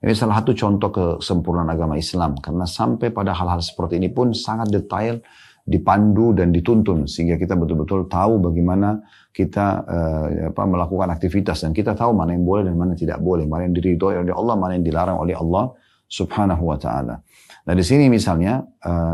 Ini salah satu contoh kesempurnaan agama Islam. Karena sampai pada hal-hal seperti ini pun sangat detail, dipandu dan dituntun. Sehingga kita betul-betul tahu bagaimana kita melakukan aktivitas. Dan kita tahu mana yang boleh dan mana tidak boleh. Mana yang diridhoi oleh Allah, mana yang dilarang oleh Allah subhanahu wa ta'ala. Nah di sini misalnya,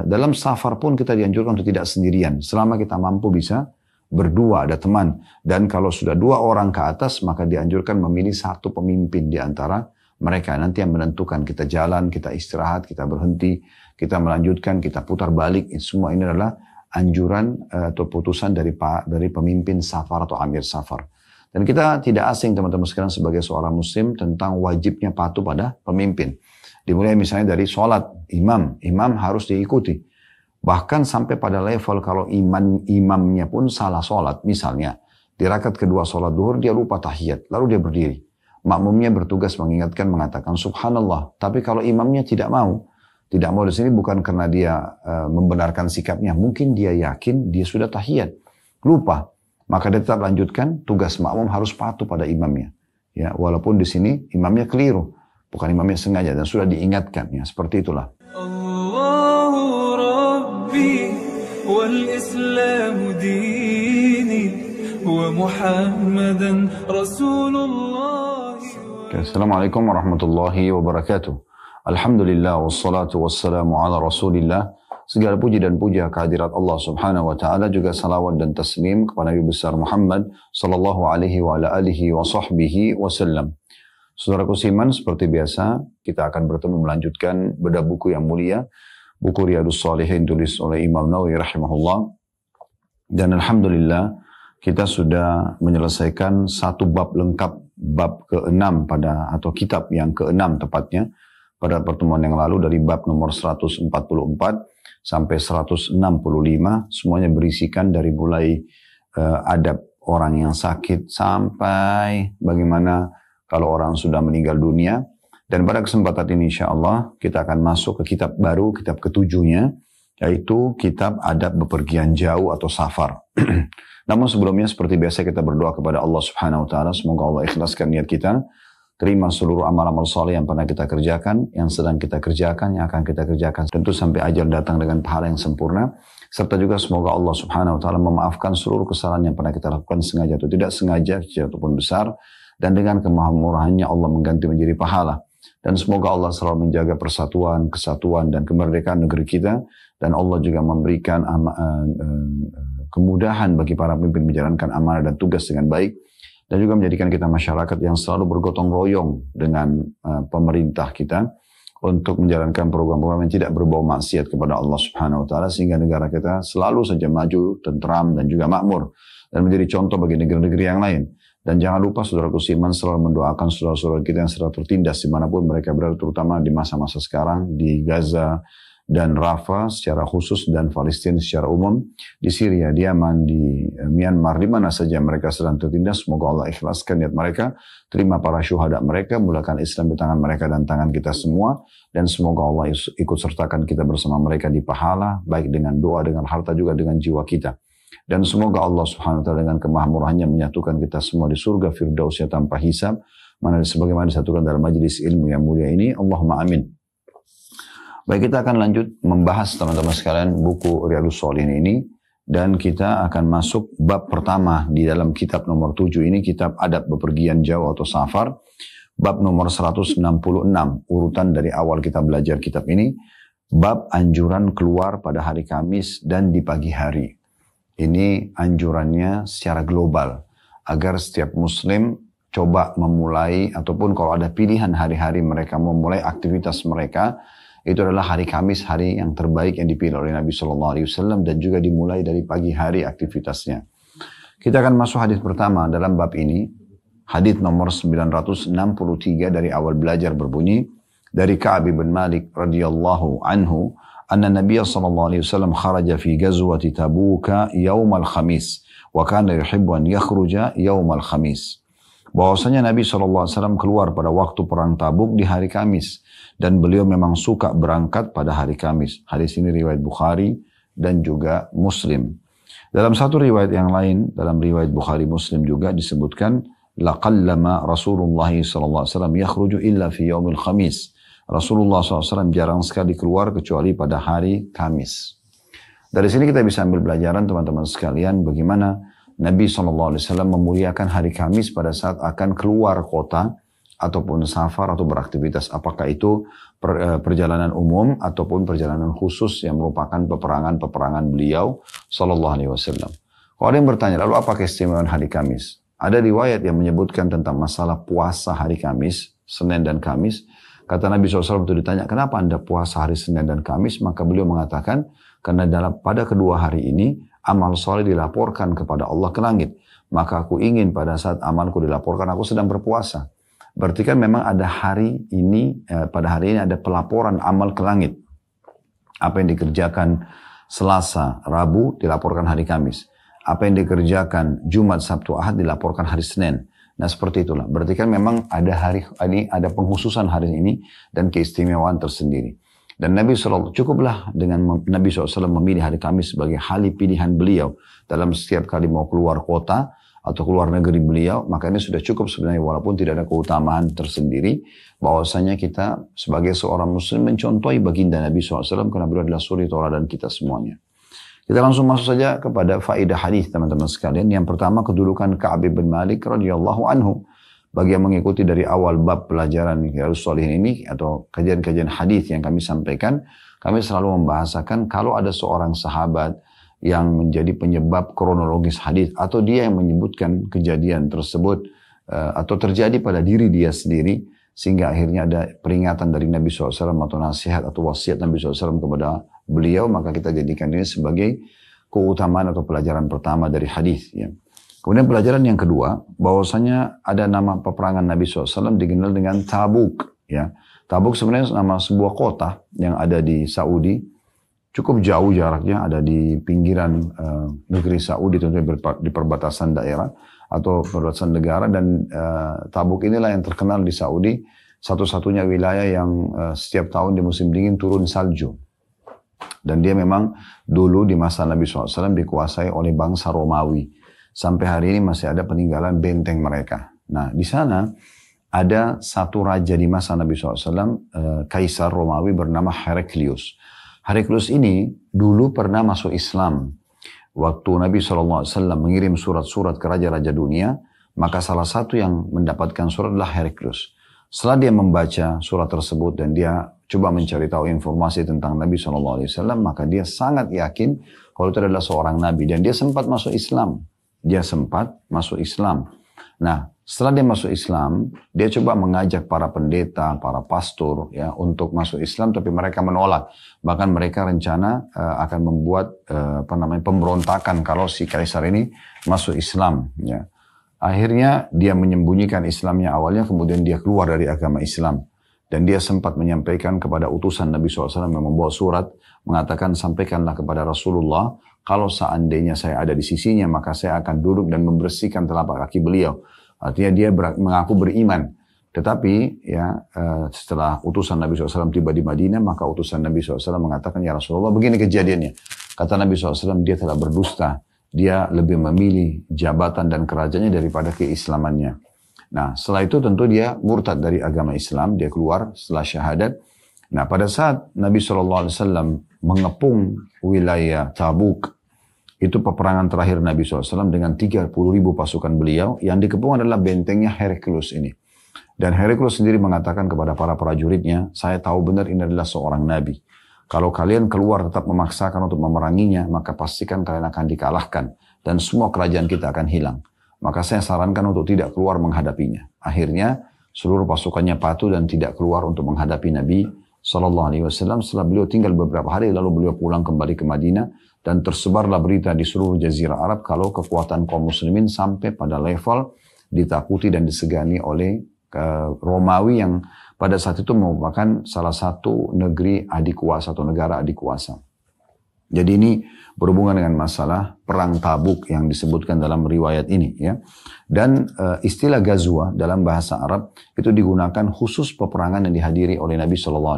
dalam safar pun kita dianjurkan untuk tidak sendirian. Selama kita mampu bisa berdua, ada teman. Dan kalau sudah 2 orang ke atas, maka dianjurkan memilih satu pemimpin di antara mereka. Nanti yang menentukan kita jalan, kita istirahat, kita berhenti, kita melanjutkan, kita putar balik. Semua ini adalah anjuran atau putusan dari pemimpin safar atau amir safar. Dan kita tidak asing teman-teman sekalian sebagai seorang muslim tentang wajibnya patuh pada pemimpin. Dimulai misalnya dari sholat, imam harus diikuti. Bahkan sampai pada level kalau imamnya pun salah sholat. Misalnya, di rakaat kedua sholat duhur dia lupa tahiyat, lalu dia berdiri. Makmumnya bertugas mengingatkan, mengatakan subhanallah. Tapi kalau imamnya tidak mau di sini bukan karena dia membenarkan sikapnya. Mungkin dia yakin dia sudah tahiyat, lupa. Maka dia tetap lanjutkan, tugas makmum harus patuh pada imamnya. Ya, walaupun di sini imamnya keliru. Bukan imamnya sengaja dan sudah diingatkan. Ya, seperti itulah. Allahu Rabbi wal Islamu dini wa Muhammadan Rasulullah. Assalamualaikum warahmatullahi wabarakatuh. Alhamdulillah wassalatu wassalamu ala rasulillah. Segala puji dan puja kehadirat Allah subhanahu wa ta'ala, juga salawat dan taslim kepada Nabi besar Muhammad sallallahu alaihi wa ala alihi wa sahbihi wasallam. Saudaraku Siman, seperti biasa kita akan bertemu melanjutkan bedah buku yang mulia, buku Riyadhus Shalihin tulis oleh Imam Nawawi rahimahullah. Dan alhamdulillah kita sudah menyelesaikan satu bab lengkap, bab ke-6 atau kitab yang ke-6 tepatnya, pada pertemuan yang lalu dari bab nomor 144 sampai 165, semuanya berisikan dari mulai adab orang yang sakit sampai bagaimana kalau orang sudah meninggal dunia. Dan pada kesempatan ini insya Allah kita akan masuk ke kitab baru, kitab ke-7-nya, yaitu kitab adab bepergian jauh atau safar. Namun sebelumnya seperti biasa kita berdoa kepada Allah subhanahu wa ta'ala. Semoga Allah ikhlaskan niat kita. Terima seluruh amal-amal saleh yang pernah kita kerjakan, yang sedang kita kerjakan, yang akan kita kerjakan. Tentu sampai ajal datang dengan pahala yang sempurna. Serta juga semoga Allah subhanahu wa ta'ala memaafkan seluruh kesalahan yang pernah kita lakukan sengaja atau tidak sengaja, kecil ataupun besar. Dan dengan kemahamurahannya Allah mengganti menjadi pahala. Dan semoga Allah selalu menjaga persatuan, kesatuan, dan kemerdekaan negeri kita. Dan Allah juga memberikan kemudahan bagi para pemimpin menjalankan amanah dan tugas dengan baik. Dan juga menjadikan kita masyarakat yang selalu bergotong royong dengan pemerintah kita untuk menjalankan program-program yang tidak berbau maksiat kepada Allah subhanahu wa ta'ala. Sehingga negara kita selalu saja maju, tentram, dan juga makmur. Dan menjadi contoh bagi negeri-negeri yang lain. Dan jangan lupa saudaraku Siman selalu mendoakan saudara-saudara kita yang sedang tertindas dimanapun mereka berada, terutama di masa-masa sekarang di Gaza dan Rafah secara khusus dan Palestina secara umum, di Syria, di Yaman, di Myanmar, di mana saja mereka sedang tertindas. Semoga Allah ikhlaskan niat mereka, terima para syuhada mereka, mulakan Islam di tangan mereka dan tangan kita semua, dan semoga Allah ikut sertakan kita bersama mereka di pahala, baik dengan doa, dengan harta, juga dengan jiwa kita. Dan semoga Allah subhanahu wa ta'ala dengan kemahamurahannya menyatukan kita semua di surga firdausnya tanpa hisab, mana sebagaimana disatukan dalam majelis ilmu yang mulia ini. Allahumma amin. Baik, kita akan lanjut membahas teman-teman sekalian buku Riyadhus Shalihin ini. Dan kita akan masuk bab pertama di dalam kitab nomor 7 ini, kitab adab bepergian jauh atau safar. Bab nomor 166, urutan dari awal kita belajar kitab ini. Bab anjuran keluar pada hari Kamis dan di pagi hari. Ini anjurannya secara global, agar setiap muslim coba memulai, ataupun kalau ada pilihan hari-hari mereka memulai aktivitas mereka, itu adalah hari Kamis, hari yang terbaik yang dipilih oleh Nabi SAW, dan juga dimulai dari pagi hari aktivitasnya. Kita akan masuk hadis pertama dalam bab ini, hadis nomor 963 dari awal belajar berbunyi, dari Ka'ab bin Malik radhiyallahu anhu, anna Nabiya sallallahu alaihi wasallam kharaja fi ghazwati Tabuk yaumal khamis wa kana yuhibbu an yakhruja yaumal khamis. Bahwasanya Nabi sallallahu alaihi wasallam keluar pada waktu perang Tabuk di hari Kamis, dan beliau memang suka berangkat pada hari Kamis. Hadis ini riwayat Bukhari dan juga Muslim. Dalam satu riwayat yang lain, dalam riwayat Bukhari Muslim juga disebutkan laqallama Rasulullah sallallahu alaihi wasallam yakhruju illa fi yaumil khamis. Rasulullah SAW jarang sekali keluar kecuali pada hari Kamis. Dari sini kita bisa ambil pelajaran teman-teman sekalian bagaimana Nabi SAW memuliakan hari Kamis pada saat akan keluar kota ataupun safar atau beraktivitas. Apakah itu perjalanan umum ataupun perjalanan khusus yang merupakan peperangan-peperangan beliau sallallahu alaihi wasallam. Kalau ada yang bertanya, lalu apa keistimewaan hari Kamis? Ada riwayat yang menyebutkan tentang masalah puasa hari Kamis, Senin dan Kamis. Kata Nabi SAW itu ditanya, kenapa Anda puasa hari Senin dan Kamis? Maka beliau mengatakan, karena pada kedua hari ini, amal soleh dilaporkan kepada Allah ke langit. Maka aku ingin pada saat amalku dilaporkan, aku sedang berpuasa. Berarti kan memang ada hari ini, pada hari ini ada pelaporan amal ke langit. Apa yang dikerjakan Selasa, Rabu dilaporkan hari Kamis. Apa yang dikerjakan Jumat, Sabtu, Ahad dilaporkan hari Senin. Nah seperti itulah. Berarti kan memang ada hari ini, ada pengkhususan hari ini dan keistimewaan tersendiri. Dan Nabi SAW, cukuplah dengan Nabi SAW memilih hari Kamis sebagai hari pilihan beliau dalam setiap kali mau keluar kota atau keluar negeri beliau, maka ini sudah cukup sebenarnya walaupun tidak ada keutamaan tersendiri, bahwasanya kita sebagai seorang muslim mencontohi baginda Nabi SAW karena beliau adalah suri tauladan kita semuanya. Kita langsung masuk saja kepada faedah hadis teman-teman sekalian. Yang pertama kedudukan Ka'ab bin Malik radhiyallahu anhu. Bagi yang mengikuti dari awal bab pelajaran Riyadhus Shalihin ini atau kajian-kajian hadis yang kami sampaikan, kami selalu membahasakan kalau ada seorang sahabat yang menjadi penyebab kronologis hadis atau dia yang menyebutkan kejadian tersebut atau terjadi pada diri dia sendiri sehingga akhirnya ada peringatan dari Nabi SAW atau nasihat atau wasiat Nabi SAW kepada beliau, maka kita jadikan ini sebagai keutamaan atau pelajaran pertama dari hadis. Ya. Kemudian pelajaran yang kedua, bahwasanya ada nama peperangan Nabi SAW dikenal dengan Tabuk. Ya. Tabuk sebenarnya nama sebuah kota yang ada di Saudi. Cukup jauh jaraknya, ada di pinggiran negeri Saudi, tentunya di perbatasan daerah atau perbatasan negara. Dan Tabuk inilah yang terkenal di Saudi, satu-satunya wilayah yang setiap tahun di musim dingin turun salju. Dan dia memang dulu di masa Nabi SAW dikuasai oleh bangsa Romawi. Sampai hari ini masih ada peninggalan benteng mereka. Nah di sana ada satu raja di masa Nabi SAW, Kaisar Romawi bernama Heraklius. Heraklius ini dulu pernah masuk Islam. Waktu Nabi SAW mengirim surat-surat ke raja-raja dunia, maka salah satu yang mendapatkan surat adalah Heraklius. Setelah dia membaca surat tersebut dan dia coba mencari tahu informasi tentang Nabi SAW, maka dia sangat yakin kalau itu adalah seorang Nabi. Dan dia sempat masuk Islam. Nah, setelah dia masuk Islam, dia coba mengajak para pendeta, para pastor ya untuk masuk Islam, tapi mereka menolak. Bahkan mereka rencana akan membuat pemberontakan kalau si kaisar ini masuk Islam. Ya. Akhirnya dia menyembunyikan Islamnya awalnya, kemudian dia keluar dari agama Islam. Dan dia sempat menyampaikan kepada utusan Nabi SAW yang membawa surat, mengatakan sampaikanlah kepada Rasulullah, kalau seandainya saya ada di sisinya, maka saya akan duduk dan membersihkan telapak kaki beliau. Artinya dia mengaku beriman. Tetapi ya setelah utusan Nabi SAW tiba di Madinah, maka utusan Nabi SAW mengatakan, ya Rasulullah begini kejadiannya. Kata Nabi SAW, dia telah berdusta. Dia lebih memilih jabatan dan kerajaannya daripada keislamannya. Nah setelah itu tentu dia murtad dari agama Islam, dia keluar setelah syahadat. Nah pada saat Nabi SAW mengepung wilayah Tabuk, itu peperangan terakhir Nabi SAW dengan 30.000 pasukan beliau, yang dikepung adalah bentengnya Heraklius ini. Dan Heraklius sendiri mengatakan kepada para prajuritnya, saya tahu benar ini adalah seorang Nabi. Kalau kalian keluar tetap memaksakan untuk memeranginya, maka pastikan kalian akan dikalahkan. Dan semua kerajaan kita akan hilang. Maka saya sarankan untuk tidak keluar menghadapinya. Akhirnya seluruh pasukannya patuh dan tidak keluar untuk menghadapi Nabi SAW. Setelah beliau tinggal beberapa hari, lalu beliau pulang kembali ke Madinah. Dan tersebarlah berita di seluruh jazirah Arab kalau kekuatan kaum muslimin sampai pada level ditakuti dan disegani oleh Romawi yang pada saat itu merupakan salah satu negeri adik kuasa atau negara adik kuasa. Jadi ini berhubungan dengan masalah perang Tabuk yang disebutkan dalam riwayat ini ya. Dan istilah Ghazwa dalam bahasa Arab itu digunakan khusus peperangan yang dihadiri oleh Nabi SAW.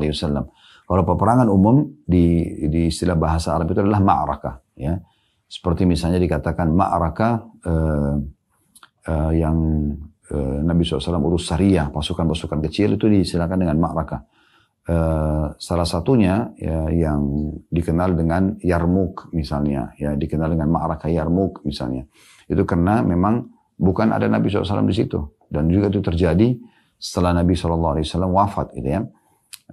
Kalau peperangan umum di istilah bahasa Arab itu adalah ma'rakah ya. Seperti misalnya dikatakan ma'rakah yang Nabi SAW urus Sariyah, pasukan-pasukan kecil itu disilakan dengan ma'rakah. Salah satunya ya, yang dikenal dengan Yarmuk misalnya, ya dikenal dengan ma'rakah Yarmuk misalnya. Itu karena memang bukan ada Nabi SAW di situ, dan juga itu terjadi setelah Nabi SAW wafat, gitu ya.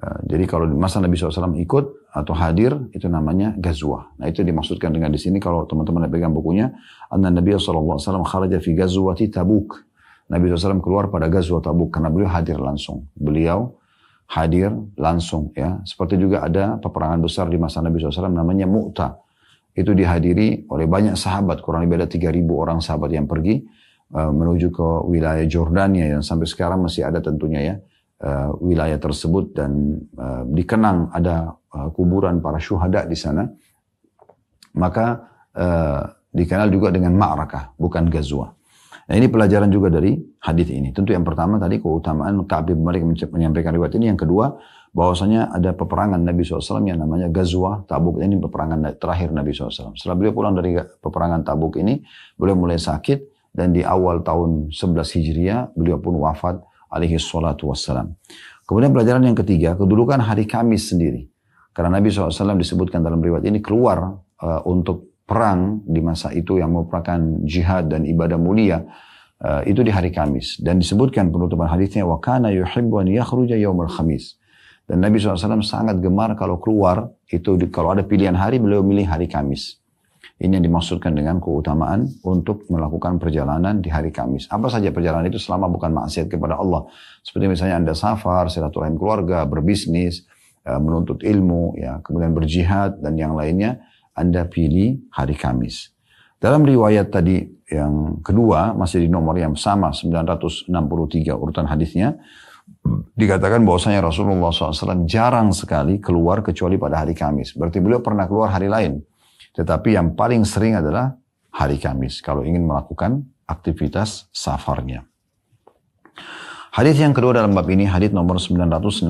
Jadi kalau di masa Nabi SAW ikut atau hadir, itu namanya gazwah. Nah itu dimaksudkan dengan di sini, kalau teman-teman pegang bukunya, anna Nabi SAW kharaja fi gazwati Tabuk. Nabi SAW keluar pada gazwah Tabuk karena beliau hadir langsung. Beliau hadir langsung, ya. Seperti juga ada peperangan besar di masa Nabi SAW namanya Mu'tah. Itu dihadiri oleh banyak sahabat, kurang lebih ada 3.000 orang sahabat yang pergi menuju ke wilayah Jordania, yang sampai sekarang masih ada tentunya ya wilayah tersebut, dan dikenang ada kuburan para syuhada di sana. Maka dikenal juga dengan ma'rakah, bukan gazwah. Nah ini pelajaran juga dari hadis ini. Tentu yang pertama tadi keutamaan Ka'ab bin Malik menyampaikan riwayat ini. Yang kedua, bahwasanya ada peperangan Nabi SAW yang namanya Gazwah Tabuk. Ini peperangan terakhir Nabi SAW. Setelah beliau pulang dari peperangan Tabuk ini, beliau mulai sakit, dan di awal tahun 11 Hijriah beliau pun wafat alaihi salatu wassalam. Kemudian pelajaran yang ketiga, kedudukan hari Kamis sendiri. Karena Nabi SAW disebutkan dalam riwayat ini keluar untuk perang di masa itu yang merupakan jihad dan ibadah mulia, itu di hari Kamis. Dan disebutkan penutupan hadisnya, wa kana yuhibbu an yakhruja yaumul khamis. Dan Nabi SAW sangat gemar kalau keluar, itu kalau ada pilihan hari, beliau milih hari Kamis. Ini yang dimaksudkan dengan keutamaan untuk melakukan perjalanan di hari Kamis. Apa saja perjalanan itu selama bukan maksiat kepada Allah. Seperti misalnya Anda safar, silaturahim keluarga, berbisnis, menuntut ilmu, ya, kemudian berjihad, dan yang lainnya, Anda pilih hari Kamis. Dalam riwayat tadi yang kedua, masih di nomor yang sama, 963 urutan hadisnya, dikatakan bahwasanya Rasulullah SAW jarang sekali keluar kecuali pada hari Kamis. Berarti beliau pernah keluar hari lain. Tetapi yang paling sering adalah hari Kamis, kalau ingin melakukan aktivitas safarnya. Hadis yang kedua dalam bab ini, hadis nomor 964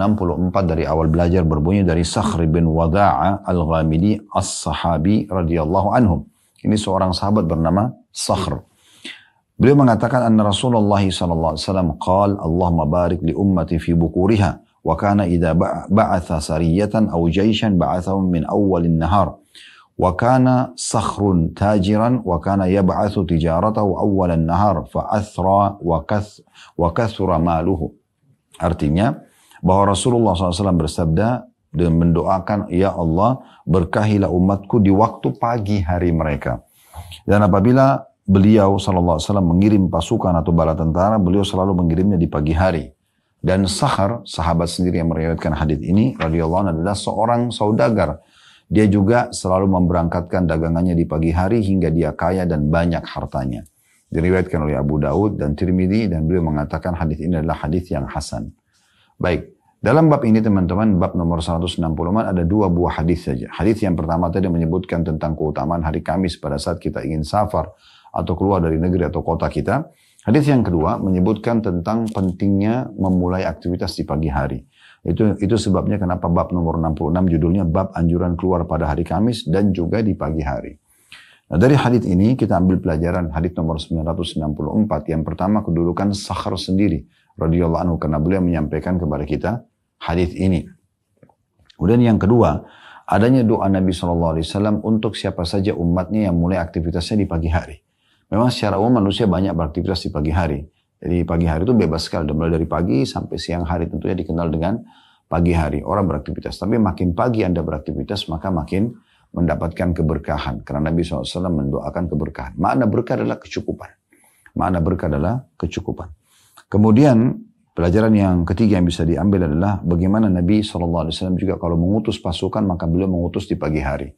dari awal belajar, berbunyi dari Sakhr bin Wada'a al-Ghamidi as-sahabi radhiyallahu anhum. Ini seorang sahabat bernama Sakhr. Beliau mengatakan anna Rasulullah sallallahu alaihi wasallam qala Allahumma barik li ummati fi bukuriha wa kana idza ba'atha sariyatan aw jayshan ba'athahum min awwalin nahar. Wa kana Sakhrun tajiran wa kana yab'athu tijaratahu awwalan nahar fa athra wa kathura maluhu. Artinya bahwa Rasulullah SAW bersabda dan mendoakan, ya Allah berkahilah umatku di waktu pagi hari mereka. Dan apabila beliau SAW mengirim pasukan atau bala tentara, beliau selalu mengirimnya di pagi hari. Dan Sakhr, sahabat sendiri yang meriwayatkan hadis ini radhiyallahu anhu, adalah seorang saudagar. Dia juga selalu memberangkatkan dagangannya di pagi hari hingga dia kaya dan banyak hartanya. Diriwayatkan oleh Abu Daud dan Tirmidzi, dan beliau mengatakan hadis ini adalah hadis yang hasan. Baik, dalam bab ini teman-teman, bab nomor 164 ada dua buah hadis saja. Hadis yang pertama tadi menyebutkan tentang keutamaan hari Kamis pada saat kita ingin safar atau keluar dari negeri atau kota kita. Hadis yang kedua menyebutkan tentang pentingnya memulai aktivitas di pagi hari. Itu sebabnya kenapa bab nomor 66 judulnya bab anjuran keluar pada hari Kamis dan juga di pagi hari. Nah, dari hadis ini kita ambil pelajaran hadis nomor 964. Yang pertama, kedudukan Sakhr sendiri radhiyallahu anhu, karena beliau menyampaikan kepada kita hadis ini. Kemudian yang kedua, adanya doa Nabi SAW untuk siapa saja umatnya yang mulai aktivitasnya di pagi hari. Memang secara umum manusia banyak beraktivitas di pagi hari. Jadi pagi hari itu bebas sekali, mulai dari pagi sampai siang hari tentunya dikenal dengan pagi hari. Orang beraktivitas, tapi makin pagi Anda beraktivitas maka makin mendapatkan keberkahan. Karena Nabi SAW mendoakan keberkahan. Makna berkah adalah kecukupan. Makna berkah adalah kecukupan. Kemudian pelajaran yang ketiga yang bisa diambil adalah bagaimana Nabi SAW juga kalau mengutus pasukan maka beliau mengutus di pagi hari.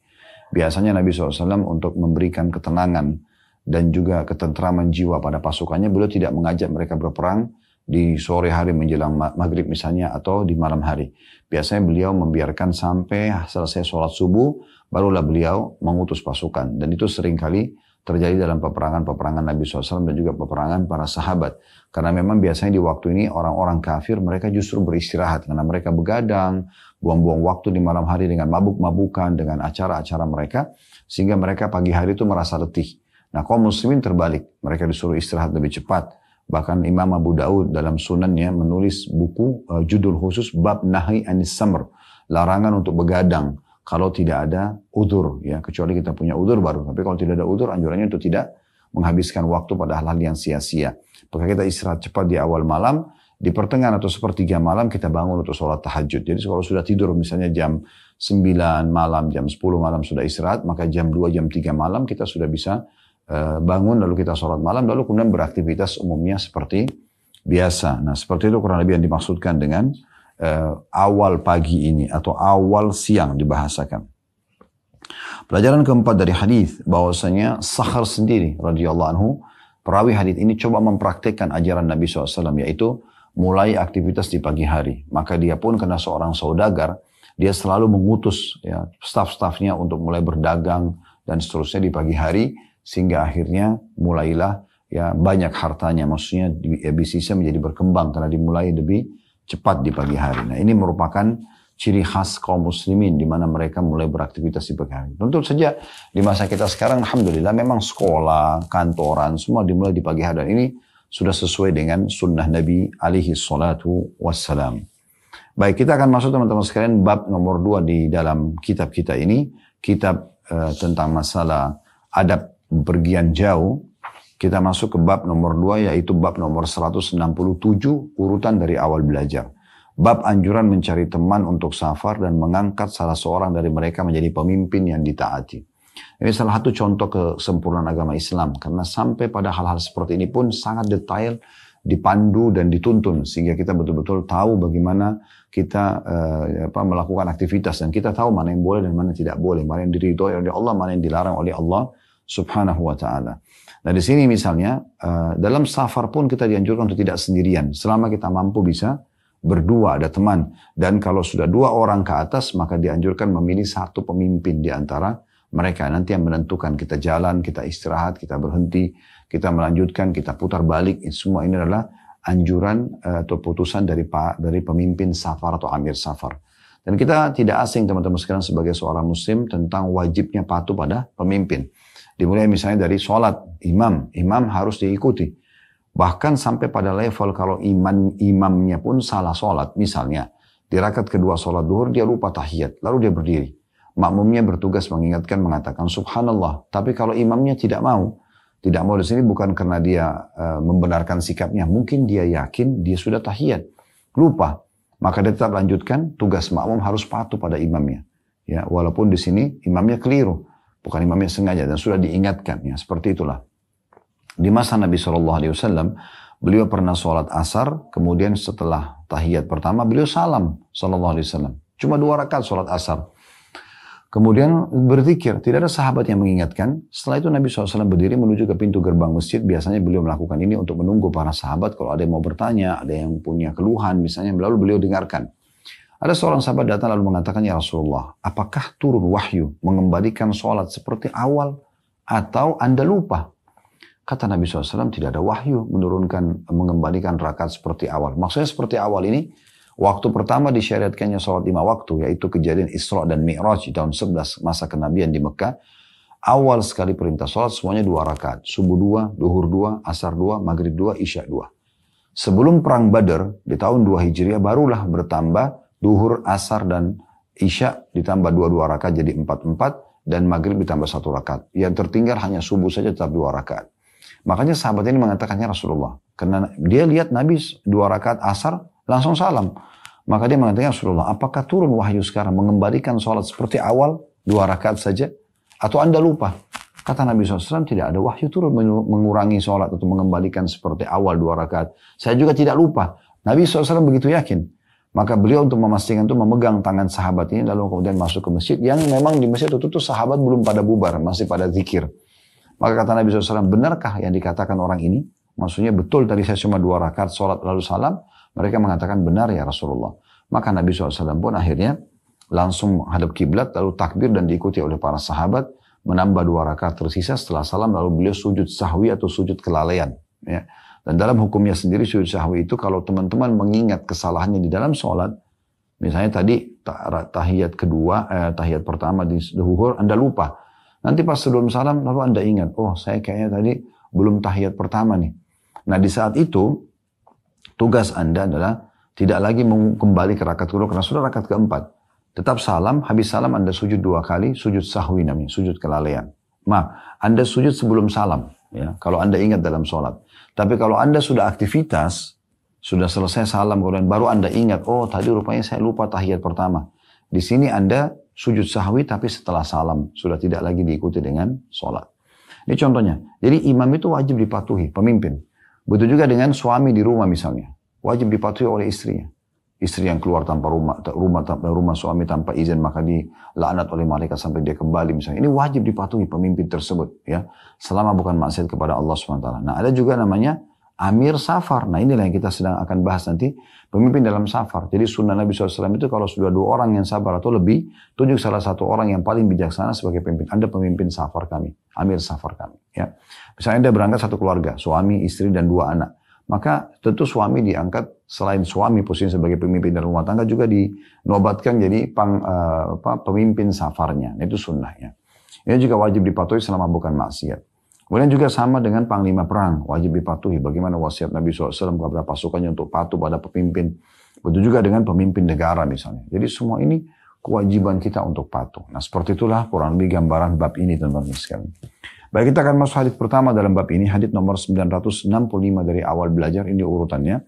Biasanya Nabi SAW untuk memberikan ketenangan dan juga ketentraman jiwa pada pasukannya, beliau tidak mengajak mereka berperang di sore hari menjelang maghrib misalnya atau di malam hari. Biasanya beliau membiarkan sampai selesai sholat subuh, barulah beliau mengutus pasukan. Dan itu seringkali terjadi dalam peperangan-peperangan Nabi SAW dan juga peperangan para sahabat. Karena memang biasanya di waktu ini orang-orang kafir mereka justru beristirahat. Karena mereka begadang, buang-buang waktu di malam hari dengan mabuk-mabukan, dengan acara-acara mereka. Sehingga mereka pagi hari itu merasa letih. Nah kaum muslimin terbalik, mereka disuruh istirahat lebih cepat Bahkan Imam Abu Daud dalam sunannya menulis buku judul khusus bab nahi anis samr, larangan untuk begadang kalau tidak ada udzur, ya, kecuali kita punya udzur baru. Tapi kalau tidak ada udzur, anjurannya untuk tidak menghabiskan waktu pada hal-hal yang sia-sia. Maka kita istirahat cepat di awal malam, di pertengahan atau sepertiga malam kita bangun untuk sholat tahajud. Jadi kalau sudah tidur misalnya jam 9 malam, jam 10 malam sudah istirahat, maka jam 2, jam 3 malam kita sudah bisa bangun, lalu kita sholat malam, lalu kemudian beraktivitas umumnya seperti biasa. Nah, seperti itu kurang lebih yang dimaksudkan dengan awal pagi ini atau awal siang dibahasakan. Pelajaran keempat dari hadis bahwasanya Sakhar sendiri radhiyallahu anhu, perawi hadis ini coba mempraktekkan ajaran Nabi SAW, yaitu mulai aktivitas di pagi hari. Maka dia pun karena seorang saudagar, dia selalu mengutus ya, staf-stafnya untuk mulai berdagang dan seterusnya di pagi hari, sehingga akhirnya mulailah ya banyak hartanya, maksudnya bisnisnya menjadi berkembang karena dimulai lebih cepat di pagi hari. Nah, ini merupakan ciri khas kaum muslimin di mana mereka mulai beraktivitas di pagi hari. Tentu saja di masa kita sekarang alhamdulillah memang sekolah, kantoran semua dimulai di pagi hari, dan ini sudah sesuai dengan sunnah Nabi alaihi salatu wassalam. Baik, kita akan masuk teman-teman sekalian bab nomor 2 di dalam kitab kita ini, kitab tentang masalah adab pergian jauh. Kita masuk ke bab nomor 2, yaitu bab nomor 167 urutan dari awal belajar. Bab anjuran mencari teman untuk safar dan mengangkat salah seorang dari mereka menjadi pemimpin yang ditaati. Ini salah satu contoh kesempurnaan agama Islam, karena sampai pada hal-hal seperti ini pun sangat detail, dipandu dan dituntun, sehingga kita betul-betul tahu bagaimana kita melakukan aktivitas, dan kita tahu mana yang boleh dan mana tidak boleh, mana yang diridhoi oleh Allah, mana yang dilarang oleh Allah Subhanahu wa ta'ala. Nah, di sini misalnya dalam safar pun kita dianjurkan untuk tidak sendirian, selama kita mampu bisa berdua, ada teman. Dan kalau sudah 2 orang ke atas, maka dianjurkan memilih satu pemimpin di antara mereka. Nanti yang menentukan kita jalan, kita istirahat, kita berhenti, kita melanjutkan, kita putar balik. Semua ini adalah anjuran atau putusan dari pemimpin safar atau amir safar. Dan kita tidak asing teman-teman sekalian sebagai seorang muslim tentang wajibnya patuh pada pemimpin. Dimulai misalnya dari sholat, imam harus diikuti. Bahkan sampai pada level kalau imamnya pun salah sholat. Misalnya, di rakaat kedua sholat duhur dia lupa tahiyat, lalu dia berdiri. Makmumnya bertugas mengingatkan, mengatakan subhanallah. Tapi kalau imamnya tidak mau di sini bukan karena dia membenarkan sikapnya. Mungkin dia yakin dia sudah tahiyat, lupa. Maka dia tetap lanjutkan, tugas makmum harus patuh pada imamnya. Ya, walaupun di sini imamnya keliru. Bukan imamnya sengaja dan sudah diingatkan. Ya, seperti itulah. Di masa Nabi SAW, beliau pernah sholat asar, kemudian setelah tahiyat pertama, beliau salam SAW. Cuma 2 rakaat sholat asar. Kemudian berzikir, tidak ada sahabat yang mengingatkan. Setelah itu Nabi SAW berdiri menuju ke pintu gerbang masjid. Biasanya beliau melakukan ini untuk menunggu para sahabat. Kalau ada yang mau bertanya, ada yang punya keluhan misalnya, lalu beliau dengarkan. Ada seorang sahabat datang lalu mengatakan, ya Rasulullah, apakah turun wahyu mengembalikan sholat seperti awal atau Anda lupa? Kata Nabi SAW, tidak ada wahyu mengembalikan rakaat seperti awal. Maksudnya seperti awal ini, waktu pertama disyariatkannya sholat 5 waktu, yaitu kejadian Isra dan Mi'raj di tahun 11 masa kenabian di Mekah. Awal sekali perintah sholat semuanya 2 rakaat. Subuh 2, duhur 2, asar 2, maghrib 2, isya 2. Sebelum perang Badar, di tahun 2 Hijriah, barulah bertambah duhur, asar, dan isya ditambah 2 rakaat jadi 4, dan maghrib ditambah 1 rakaat. Yang tertinggal hanya subuh saja tetap 2 rakaat. Makanya sahabat ini mengatakannya Rasulullah. Karena dia lihat Nabi 2 rakaat asar, langsung salam. Maka dia mengatakan Rasulullah, apakah turun wahyu sekarang mengembalikan sholat seperti awal 2 rakaat saja? Atau Anda lupa? Kata Nabi SAW, tidak ada wahyu turun mengurangi sholat atau mengembalikan seperti awal 2 rakaat. Saya juga tidak lupa. Nabi SAW begitu yakin. Maka beliau untuk memastikan itu memegang tangan sahabat ini lalu kemudian masuk ke masjid. Yang memang di masjid itu sahabat belum pada bubar, masih pada zikir. Maka kata Nabi SAW, benarkah yang dikatakan orang ini? Maksudnya betul tadi saya cuma 2 rakaat sholat lalu salam. Mereka mengatakan benar ya Rasulullah. Maka Nabi SAW pun akhirnya langsung menghadap kiblat lalu takbir dan diikuti oleh para sahabat. Menambah 2 rakaat tersisa setelah salam lalu beliau sujud sahwi atau sujud kelalaian. Ya. Dan dalam hukumnya sendiri sujud sahwi itu kalau teman-teman mengingat kesalahannya di dalam sholat. Misalnya tadi tahiyat tahiyat pertama di zuhur Anda lupa. Nanti pas sebelum salam lalu Anda ingat, oh saya kayaknya tadi belum tahiyat pertama nih. Nah di saat itu, tugas Anda adalah tidak lagi kembali ke rakaat kedua karena sudah rakaat keempat. Tetap salam, habis salam Anda sujud 2 kali, sujud sahwi namanya, sujud kelalaian. Maaf, Anda sujud sebelum salam, ya, kalau Anda ingat dalam sholat. Tapi kalau Anda sudah aktivitas, sudah selesai salam, kemudian baru Anda ingat, oh tadi rupanya saya lupa tahiyat pertama. Di sini Anda sujud sahwi tapi setelah salam, sudah tidak lagi diikuti dengan sholat. Ini contohnya. Jadi imam itu wajib dipatuhi, pemimpin. Begitu juga dengan suami di rumah misalnya. Wajib dipatuhi oleh istrinya. Istri yang keluar tanpa rumah suami tanpa izin, maka dilaknat oleh malaikat sampai dia kembali misalnya. Ini wajib dipatuhi pemimpin tersebut, ya, selama bukan maksiat kepada Allah SWT. Nah ada juga namanya Amir Safar. Nah inilah yang kita sedang akan bahas nanti. Pemimpin dalam safar. Jadi sunnah Nabi SAW itu kalau sudah 2 orang yang sabar atau lebih, tunjuk salah satu orang yang paling bijaksana sebagai pemimpin. Anda pemimpin safar kami. Amir safar kami. Ya. Misalnya Anda berangkat satu keluarga. Suami, istri, dan 2 anak. Maka tentu suami diangkat. Selain suami posisi sebagai pemimpin dalam rumah tangga juga dinobatkan jadi pemimpin safarnya. Itu sunnahnya. Ini juga wajib dipatuhi selama bukan maksiat. Kemudian juga sama dengan panglima perang, wajib dipatuhi. Bagaimana wasiat Nabi SAW kepada pasukannya untuk patuh pada pemimpin. Begitu juga dengan pemimpin negara misalnya. Jadi semua ini kewajiban kita untuk patuh. Nah seperti itulah kurang lebih gambaran bab ini teman-teman sekalian. Baik, kita akan masuk hadits pertama dalam bab ini, hadits nomor 965 dari awal belajar, ini urutannya.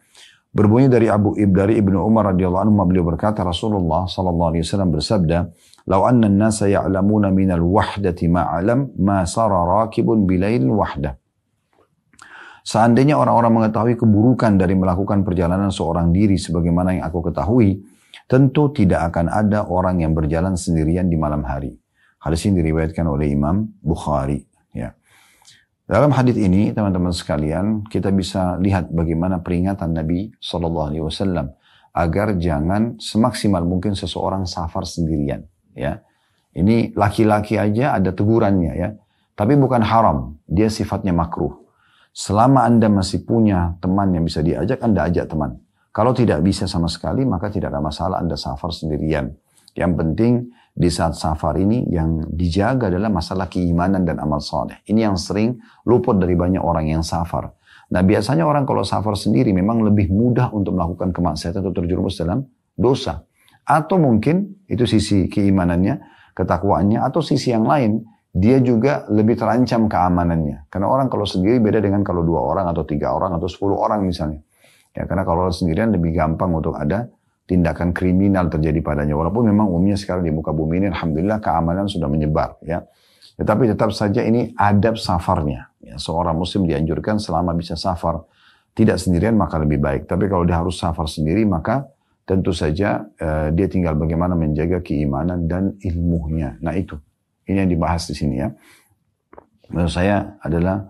Berbunyi dari Ibnu Umar radhiyallahu anhu, beliau berkata, Rasulullah sallallahu alaihi wasallam bersabda, "Lau anna an-nasa ya'lamuna minal wahdati ma 'alam, ma sara rakibun bilailin wahdah." Seandainya orang-orang mengetahui keburukan dari melakukan perjalanan seorang diri sebagaimana yang aku ketahui, tentu tidak akan ada orang yang berjalan sendirian di malam hari. Hadis ini diriwayatkan oleh Imam Bukhari, ya. Dalam hadis ini, teman-teman sekalian, kita bisa lihat bagaimana peringatan Nabi SAW agar jangan semaksimal mungkin seseorang safar sendirian. Ya, ini laki-laki aja ada tegurannya, ya. Tapi bukan haram, dia sifatnya makruh. Selama Anda masih punya teman yang bisa diajak, Anda ajak teman. Kalau tidak bisa sama sekali, maka tidak ada masalah Anda safar sendirian. Yang penting di saat safar ini yang dijaga adalah masalah keimanan dan amal saleh. Ini yang sering luput dari banyak orang yang safar. Nah biasanya orang kalau safar sendiri memang lebih mudah untuk melakukan kemaksiatan atau terjerumus dalam dosa. Atau mungkin itu sisi keimanannya, ketakwaannya, atau sisi yang lain dia juga lebih terancam keamanannya. Karena orang kalau sendiri beda dengan kalau 2 orang atau 3 orang atau 10 orang misalnya. Ya, karena kalau sendirian lebih gampang untuk ada tindakan kriminal terjadi padanya. Walaupun memang umumnya sekarang di muka bumi ini alhamdulillah keamanan sudah menyebar, ya. Tetapi tetap saja ini adab safarnya. Ya, seorang muslim dianjurkan selama bisa safar tidak sendirian maka lebih baik. Tapi kalau dia harus safar sendiri maka tentu saja dia tinggal bagaimana menjaga keimanan dan ilmunya. Nah itu, ini yang dibahas di sini, ya. Menurut saya adalah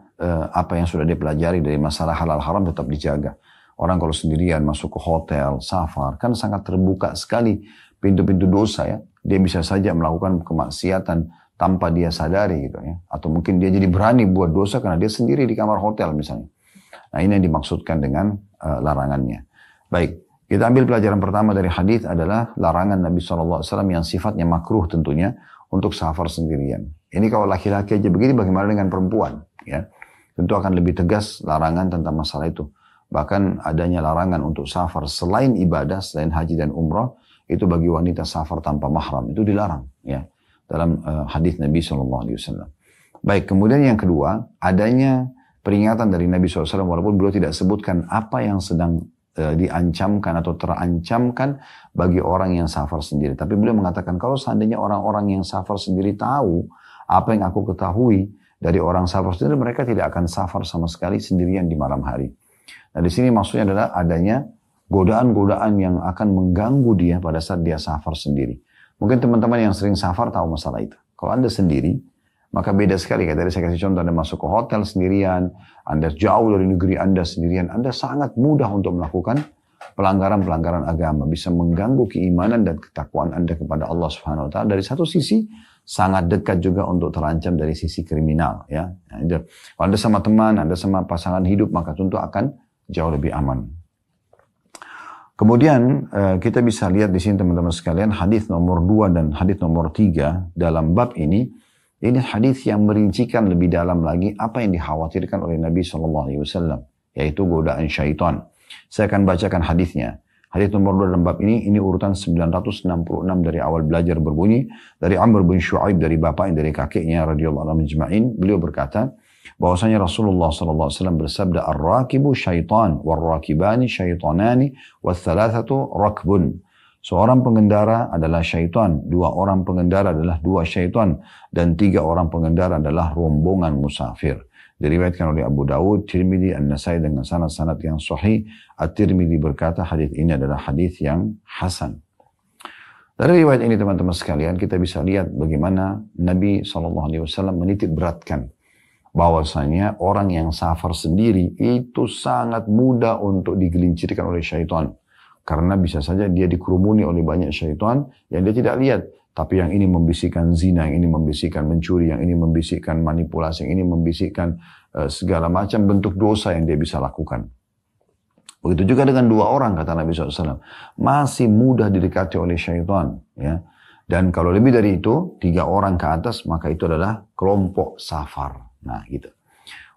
apa yang sudah dipelajari dari masalah halal haram tetap dijaga. Orang kalau sendirian masuk ke hotel, safar, kan sangat terbuka sekali pintu-pintu dosa, ya. Dia bisa saja melakukan kemaksiatan tanpa dia sadari gitu, ya. Atau mungkin dia jadi berani buat dosa karena dia sendiri di kamar hotel misalnya. Nah ini yang dimaksudkan dengan larangannya. Baik, kita ambil pelajaran pertama dari hadis adalah larangan Nabi SAW yang sifatnya makruh tentunya untuk safar sendirian. Ini kalau laki-laki aja begini, bagaimana dengan perempuan? Ya, tentu akan lebih tegas larangan tentang masalah itu. Bahkan adanya larangan untuk safar selain ibadah, selain haji dan umrah, itu bagi wanita safar tanpa mahram, itu dilarang, ya, dalam hadis Nabi SAW. Baik, kemudian yang kedua, adanya peringatan dari Nabi SAW, walaupun beliau tidak sebutkan apa yang sedang diancamkan atau terancamkan bagi orang yang safar sendiri. Tapi beliau mengatakan, kalau seandainya orang-orang yang safar sendiri tahu apa yang aku ketahui dari orang safar sendiri, mereka tidak akan safar sama sekali sendirian di malam hari. Nah di sini maksudnya adalah adanya godaan-godaan yang akan mengganggu dia pada saat dia safar sendiri. Mungkin teman-teman yang sering safar tahu masalah itu. Kalau Anda sendiri, maka beda sekali. Kayak tadi saya kasih contoh, Anda masuk ke hotel sendirian, Anda jauh dari negeri Anda sendirian, Anda sangat mudah untuk melakukan pelanggaran-pelanggaran agama. Bisa mengganggu keimanan dan ketakwaan Anda kepada Allah Subhanahu Wa Taala. Dari satu sisi, sangat dekat juga untuk terancam dari sisi kriminal. Ya. Kalau Anda sama teman, Anda sama pasangan hidup, maka tentu akan jauh lebih aman. Kemudian kita bisa lihat di sini teman-teman sekalian, hadis nomor 2 dan hadis nomor 3 dalam bab ini. Ini hadis yang merincikan lebih dalam lagi apa yang dikhawatirkan oleh Nabi SAW. yaitu godaan syaitan. Saya akan bacakan hadisnya. Hadis nomor 2 dalam bab ini urutan 966 dari awal belajar berbunyi. Dari Amr bin Shu'aib, dari bapaknya, dari kakeknya radhiyallahu anhum ajma'in. Beliau berkata, bahwasanya Rasulullah SAW bersabda, "Ar-rakibu syaitan, war-rakibani syaitanani, was-thalathatu rakbun." Seorang pengendara adalah syaitan, 2 orang pengendara adalah 2 syaitan, dan 3 orang pengendara adalah rombongan musafir. Diriwayatkan oleh Abu Dawud, Tirmidzi, An-Nasai dengan sanad-sanad yang sahih. At-Tirmidzi berkata hadis ini adalah hadis yang hasan. Dari riwayat ini teman-teman sekalian kita bisa lihat bagaimana Nabi SAW menitik beratkan bahwasanya orang yang safar sendiri itu sangat mudah untuk digelincirkan oleh syaitan. Karena bisa saja dia dikerumuni oleh banyak syaitan yang dia tidak lihat. Tapi yang ini membisikkan zina, yang ini membisikkan mencuri, yang ini membisikkan manipulasi, yang ini membisikkan segala macam bentuk dosa yang dia bisa lakukan. Begitu juga dengan 2 orang, kata Nabi SAW. Masih mudah didekati oleh syaitan. Ya. Dan kalau lebih dari itu, 3 orang ke atas, maka itu adalah kelompok safar. Nah gitu.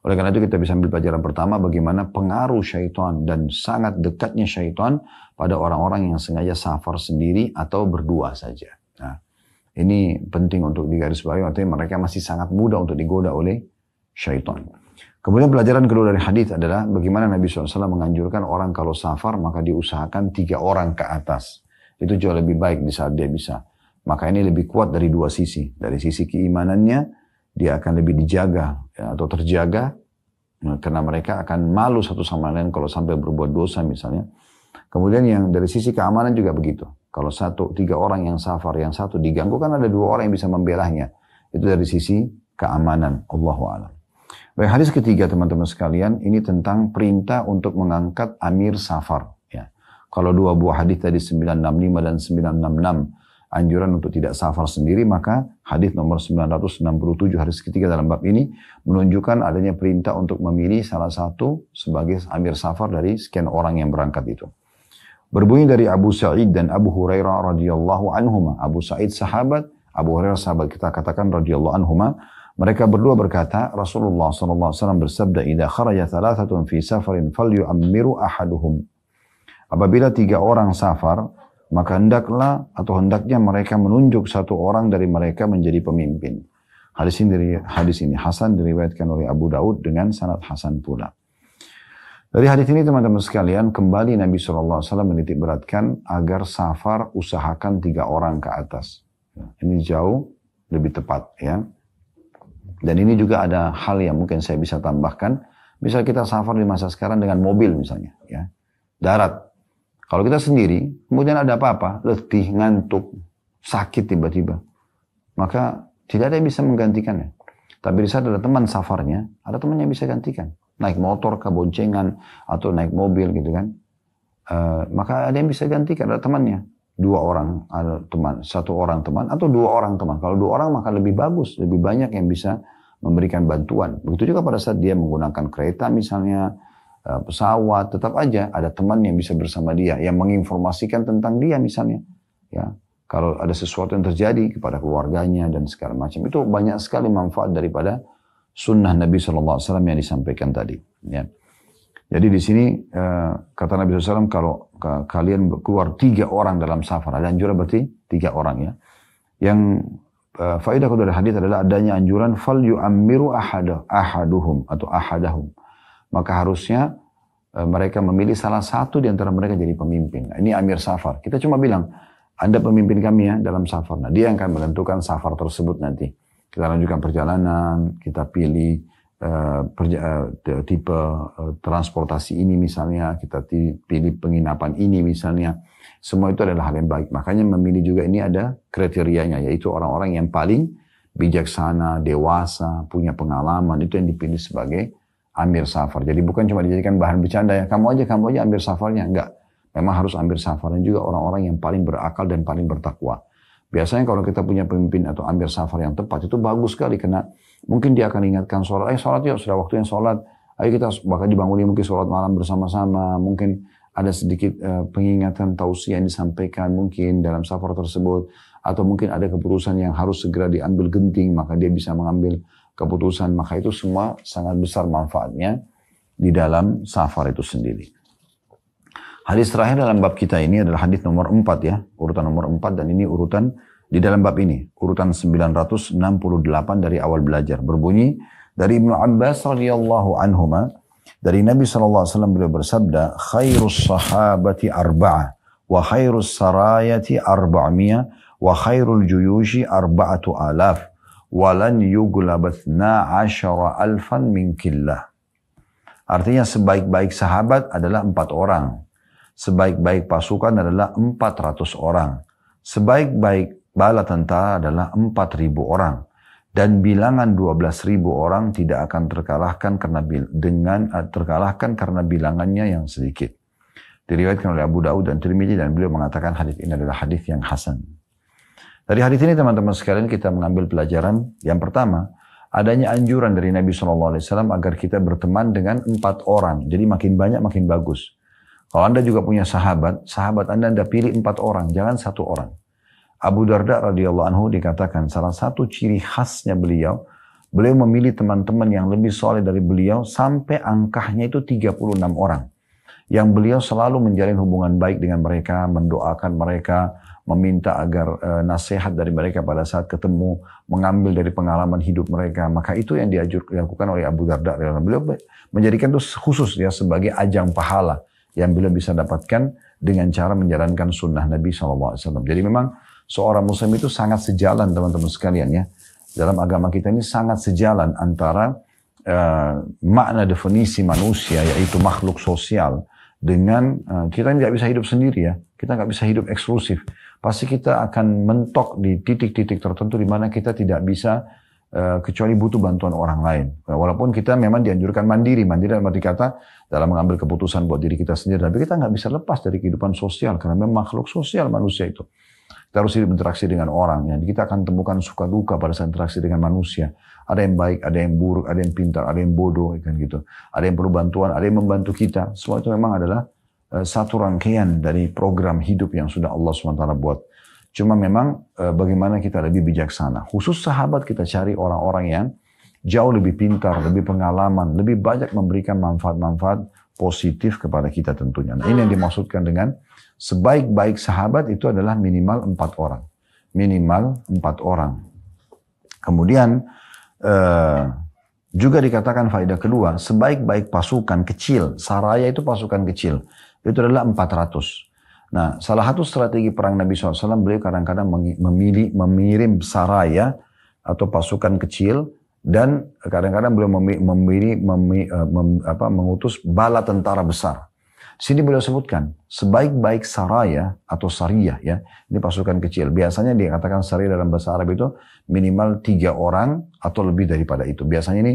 Oleh karena itu kita bisa ambil pelajaran pertama bagaimana pengaruh syaitan dan sangat dekatnya syaitan pada orang-orang yang sengaja safar sendiri atau berdua saja. Nah, ini penting untuk digarisbawahi, artinya mereka masih sangat mudah untuk digoda oleh syaitan. Kemudian pelajaran kedua dari hadis adalah bagaimana Nabi SAW menganjurkan orang kalau safar maka diusahakan 3 orang ke atas. Itu jauh lebih baik di saat dia bisa. Maka ini lebih kuat dari 2 sisi. Dari sisi keimanannya dia akan lebih dijaga ya, atau terjaga karena mereka akan malu satu sama lain kalau sampai berbuat dosa misalnya. Kemudian yang dari sisi keamanan juga begitu. Kalau 3 orang yang safar, yang satu diganggu kan ada 2 orang yang bisa membelahnya. Itu dari sisi keamanan. Allahu a'lam. Baik, hadis ketiga teman-teman sekalian, ini tentang perintah untuk mengangkat amir safar. Ya. Kalau 2 buah hadis tadi 965 dan 966 anjuran untuk tidak safar sendiri, maka hadis nomor 967 hadis ketiga dalam bab ini menunjukkan adanya perintah untuk memilih salah satu sebagai amir safar dari sekian orang yang berangkat itu. Berbunyi dari Abu Sa'id dan Abu Hurairah radhiyallahu anhuma. Abu Sa'id sahabat, Abu Hurairah sahabat, kita katakan radhiyallahu anhuma. Mereka berdua berkata, Rasulullah SAW bersabda, "Idza kharaja thalathatun fi safarin falyu'ammiru ahaduhum." Apabila 3 orang safar, maka hendaknya mereka menunjuk 1 orang dari mereka menjadi pemimpin. Hadis ini hasan, diriwayatkan oleh Abu Daud dengan sanad hasan pula. Dari hadis ini teman-teman sekalian, kembali Nabi SAW menitik beratkan agar safar usahakan 3 orang ke atas. Ini jauh lebih tepat ya. Dan ini juga ada hal yang mungkin saya bisa tambahkan. Misal kita safar di masa sekarang dengan mobil misalnya ya. Darat. Kalau kita sendiri, kemudian ada apa-apa, letih, ngantuk, sakit tiba-tiba. Maka tidak ada yang bisa menggantikannya. Tapi di saat ada teman safarnya, ada teman yang bisa gantikan. Naik motor ke boncengan atau naik mobil gitu kan. Maka ada yang bisa gantikan, ada temannya. 2 orang ada teman, 1 orang teman atau 2 orang teman. Kalau 2 orang maka lebih bagus, lebih banyak yang bisa memberikan bantuan. Begitu juga pada saat dia menggunakan kereta misalnya, pesawat, tetap aja ada teman yang bisa bersama dia, yang menginformasikan tentang dia misalnya. Ya, kalau ada sesuatu yang terjadi kepada keluarganya dan segala macam. Itu banyak sekali manfaat daripada sunnah Nabi SAW yang disampaikan tadi. Ya. Jadi di sini kata Nabi SAW kalau kalian keluar 3 orang dalam safar, ada anjuran berarti 3 orang ya. Yang faedah dari hadis adalah adanya anjuran fal yu'ammiru ahaduhum atau ahadahum. Maka harusnya mereka memilih salah satu di antara mereka jadi pemimpin. Nah, ini amir safar. Kita cuma bilang, Anda pemimpin kami ya dalam safar. Nah, dia yang akan menentukan safar tersebut nanti. Kita lanjutkan perjalanan, kita pilih tipe transportasi ini misalnya, kita pilih penginapan ini misalnya. Semua itu adalah hal yang baik. Makanya memilih juga ini ada kriterianya, yaitu orang-orang yang paling bijaksana, dewasa, punya pengalaman. Itu yang dipilih sebagai amir safar. Jadi bukan cuma dijadikan bahan bercanda ya, kamu aja amir safarnya. Enggak. Memang harus amir safarnya juga orang-orang yang paling berakal dan paling bertakwa. Biasanya kalau kita punya pemimpin atau amir safar yang tepat, itu bagus sekali. Karena mungkin dia akan ingatkan sholat. Sholat yuk, sudah waktunya sholat. Ayo kita bakal dibangunin mungkin sholat malam bersama-sama. Mungkin ada sedikit pengingatan tausiah yang disampaikan mungkin dalam safar tersebut. Atau mungkin ada keputusan yang harus segera diambil genting. Maka dia bisa mengambil keputusan. Maka itu semua sangat besar manfaatnya di dalam safar itu sendiri. Hadis terakhir dalam bab kita ini adalah hadis nomor 4 ya, urutan nomor 4 dan ini urutan di dalam bab ini, urutan 968 dari awal belajar. Berbunyi dari Ibnu Abbas radhiyallahu anhuma, dari Nabi SAW beliau bersabda, khairus sahabati arba'ah, wa khairus sarayati arba'miyah, wa khairul juyushi arba'atu alaf, walan yuglabathna asyara alfan min killah. Artinya sebaik-baik sahabat adalah 4 orang. Sebaik-baik pasukan adalah 400 orang. Sebaik-baik bala tentara adalah 4.000 orang. Dan bilangan 12.000 orang tidak akan terkalahkan karena bilangannya yang sedikit. Diriwayatkan oleh Abu Daud dan Tirmidzi dan beliau mengatakan hadis ini adalah hadis yang hasan. Dari hadis ini teman-teman sekalian kita mengambil pelajaran yang pertama, adanya anjuran dari Nabi SAW agar kita berteman dengan 4 orang. Jadi makin banyak makin bagus. Kalau Anda juga punya sahabat Anda pilih 4 orang, jangan 1 orang. Abu Darda radhiyallahu anhu dikatakan salah satu ciri khasnya beliau memilih teman-teman yang lebih soleh dari beliau sampai angkanya itu 36 orang. Yang beliau selalu menjalin hubungan baik dengan mereka, mendoakan mereka, meminta agar nasihat dari mereka pada saat ketemu, mengambil dari pengalaman hidup mereka. Maka itu yang dilakukan oleh Abu Darda. Beliau menjadikan itu khusus ya sebagai ajang pahala yang beliau bisa dapatkan dengan cara menjalankan sunnah Nabi SAW. Jadi memang seorang muslim itu sangat sejalan teman-teman sekalian ya. Dalam agama kita ini sangat sejalan antara makna definisi manusia yaitu makhluk sosial dengan kita nggak bisa hidup sendiri ya. Kita nggak bisa hidup eksklusif. Pasti kita akan mentok di titik-titik tertentu di mana kita tidak bisa kecuali butuh bantuan orang lain. Walaupun kita memang dianjurkan mandiri dalam arti kata dalam mengambil keputusan buat diri kita sendiri. Tapi kita nggak bisa lepas dari kehidupan sosial karena memang makhluk sosial manusia itu. Kita harus hidup interaksi dengan orang. Ya. Kita akan temukan suka duka pada saat interaksi dengan manusia. Ada yang baik, ada yang buruk, ada yang pintar, ada yang bodoh, kan gitu. Ada yang perlu bantuan, ada yang membantu kita. Semua itu memang adalah satu rangkaian dari program hidup yang sudah Allah SWT buat. Cuma memang bagaimana kita lebih bijaksana. Khusus sahabat kita cari orang-orang yang jauh lebih pintar, lebih pengalaman, lebih banyak memberikan manfaat-manfaat positif kepada kita tentunya. Nah, ini yang dimaksudkan dengan sebaik-baik sahabat itu adalah minimal 4 orang. Minimal 4 orang. Kemudian juga dikatakan faedah kedua, sebaik-baik pasukan kecil, saraya itu pasukan kecil, itu adalah 400. Nah, salah satu strategi perang Nabi SAW, beliau kadang-kadang mengirim saraya atau pasukan kecil, dan kadang-kadang beliau mengutus bala tentara besar. Sini beliau sebutkan, sebaik-baik saraya atau sariyah ya, ini pasukan kecil. Biasanya dikatakan sariyah dalam bahasa Arab itu minimal 3 orang atau lebih daripada itu. Biasanya ini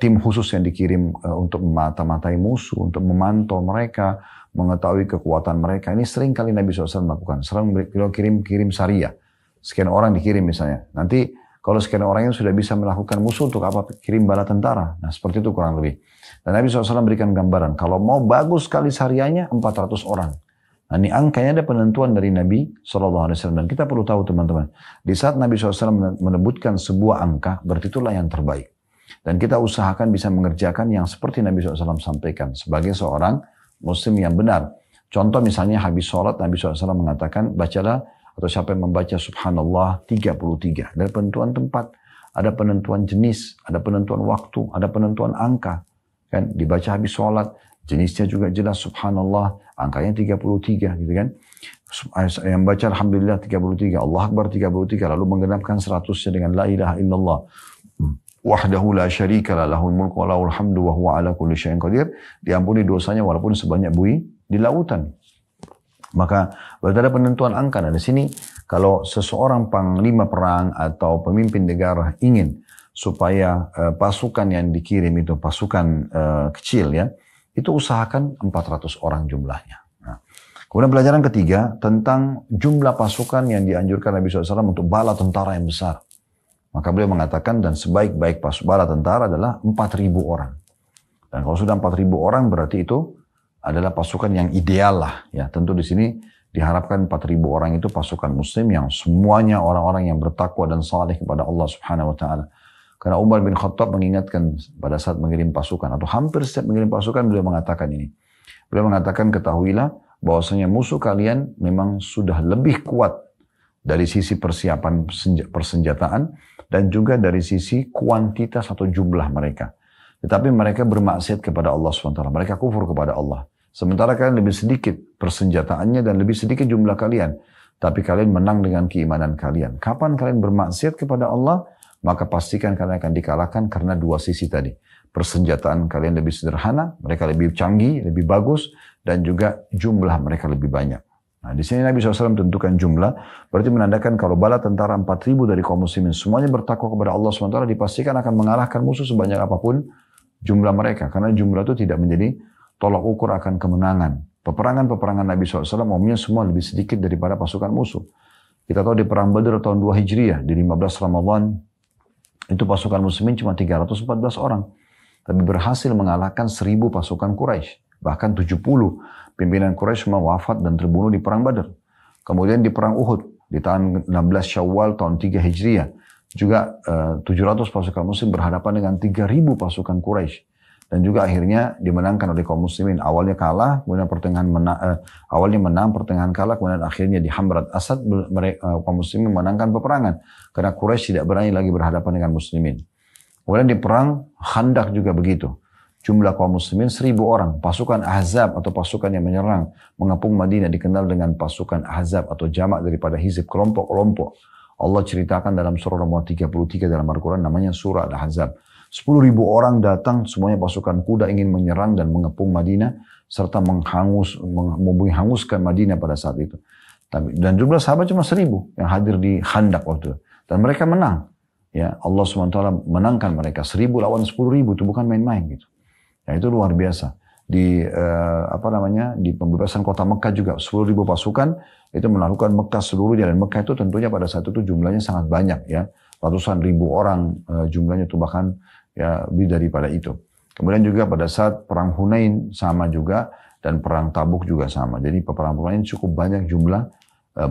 tim khusus yang dikirim untuk memata-matai musuh, untuk memantau mereka, mengetahui kekuatan mereka. Ini sering kali Nabi SAW melakukan. Sering beliau kirim sariyah. Sekian orang dikirim misalnya. Nanti kalau sekian orang yang sudah bisa melakukan musuh untuk apa? Kirim bala tentara. Nah seperti itu kurang lebih. Dan Nabi SAW berikan gambaran. Kalau mau bagus sekali syariahnya 400 orang. Nah ini angkanya ada penentuan dari Nabi SAW. Dan kita perlu tahu teman-teman. Di saat Nabi SAW menyebutkan sebuah angka. Berarti itulah yang terbaik. Dan kita usahakan bisa mengerjakan yang seperti Nabi SAW sampaikan. Sebagai seorang muslim yang benar. Contoh misalnya habis sholat Nabi SAW mengatakan. Bacalah atau siapa yang membaca subhanallah 33. Ada penentuan tempat. Ada penentuan jenis. Ada penentuan waktu. Ada penentuan angka. Kan dibaca habis sholat, jenisnya juga jelas subhanallah, angkanya 33 gitu kan. Yang baca alhamdulillah 33, Allah Akbar 33, lalu menggenapkan 100-nya dengan la ilaha illallah wahdahu la syarika la lahul mulku wa lahul hamdu wa huwa ala kulli syai'in qadir, diampuni dosanya walaupun sebanyak buih di lautan. Maka berada penentuan angka. Dan di sini kalau seseorang panglima perang atau pemimpin negara ingin supaya pasukan yang dikirim itu pasukan kecil ya, itu usahakan 400 orang jumlahnya. Nah, kemudian pelajaran ketiga tentang jumlah pasukan yang dianjurkan Nabi SAW untuk bala tentara yang besar. Maka beliau mengatakan dan sebaik-baik bala tentara adalah 4.000 orang. Dan kalau sudah 4.000 orang berarti itu adalah pasukan yang ideal lah ya. Tentu di sini diharapkan 4.000 orang itu pasukan muslim yang semuanya orang-orang yang bertakwa dan saleh kepada Allah Subhanahu wa taala. Karena Umar bin Khattab mengingatkan pada saat mengirim pasukan, atau hampir setiap mengirim pasukan beliau mengatakan ini. Beliau mengatakan, ketahuilah bahwasanya musuh kalian memang sudah lebih kuat dari sisi persiapan persenjataan dan juga dari sisi kuantitas atau jumlah mereka. Tetapi mereka bermaksiat kepada Allah SWT. Mereka kufur kepada Allah. Sementara kalian lebih sedikit persenjataannya dan lebih sedikit jumlah kalian. Tapi kalian menang dengan keimanan kalian. Kapan kalian bermaksiat kepada Allah, maka pastikan kalian akan dikalahkan karena dua sisi tadi. Persenjataan kalian lebih sederhana, mereka lebih canggih, lebih bagus, dan juga jumlah mereka lebih banyak. Nah, di sini Nabi SAW tentukan jumlah, berarti menandakan kalau bala tentara 4.000 dari kaum muslimin semuanya bertakwa kepada Allah SWT, dipastikan akan mengalahkan musuh sebanyak apapun jumlah mereka. Karena jumlah itu tidak menjadi tolak ukur akan kemenangan. Peperangan Nabi SAW umumnya semua lebih sedikit daripada pasukan musuh. Kita tahu di perang Badr tahun 2 Hijriah, di 15 Ramadan, itu pasukan muslimin cuma 314 orang. Tapi berhasil mengalahkan 1.000 pasukan Quraisy. Bahkan 70 pimpinan Quraisy semua wafat dan terbunuh di perang Badr. Kemudian di perang Uhud, di tahun 16 Syawal tahun 3 Hijriah, juga 700 pasukan muslim berhadapan dengan 3.000 pasukan Quraisy. Dan juga akhirnya dimenangkan oleh kaum muslimin. Awalnya kalah, kemudian awalnya menang, pertengahan kalah, kemudian akhirnya di Hamrat Asad kaum muslimin menangkan peperangan. Karena Quraisy tidak berani lagi berhadapan dengan muslimin. Kemudian di perang Khandak juga begitu. Jumlah kaum muslimin 1.000 orang. Pasukan Ahzab atau pasukan yang menyerang mengepung Madinah dikenal dengan pasukan Ahzab atau jamak daripada hizib, kelompok-kelompok. Allah ceritakan dalam surah nomor 33 dalam Al-Quran, namanya surah Al-Ahzab. 10.000 orang datang, semuanya pasukan kuda ingin menyerang dan mengepung Madinah, serta menghanguskan Madinah pada saat itu. Dan jumlah sahabat cuma 1.000 yang hadir di Khandak waktu itu. Dan mereka menang. Ya, Allah SWT menangkan mereka. 1.000 lawan 10.000 itu bukan main-main gitu. Ya, itu luar biasa. Di di pembebasan kota Mekah juga 10.000 pasukan itu menaklukkan Mekah seluruhnya, dan Mekah itu tentunya pada saat itu jumlahnya sangat banyak ya. Ratusan ribu orang jumlahnya itu, bahkan ya lebih daripada itu. Kemudian juga pada saat perang Hunain sama juga, dan perang Tabuk juga sama. Jadi peperangan Hunain cukup banyak jumlah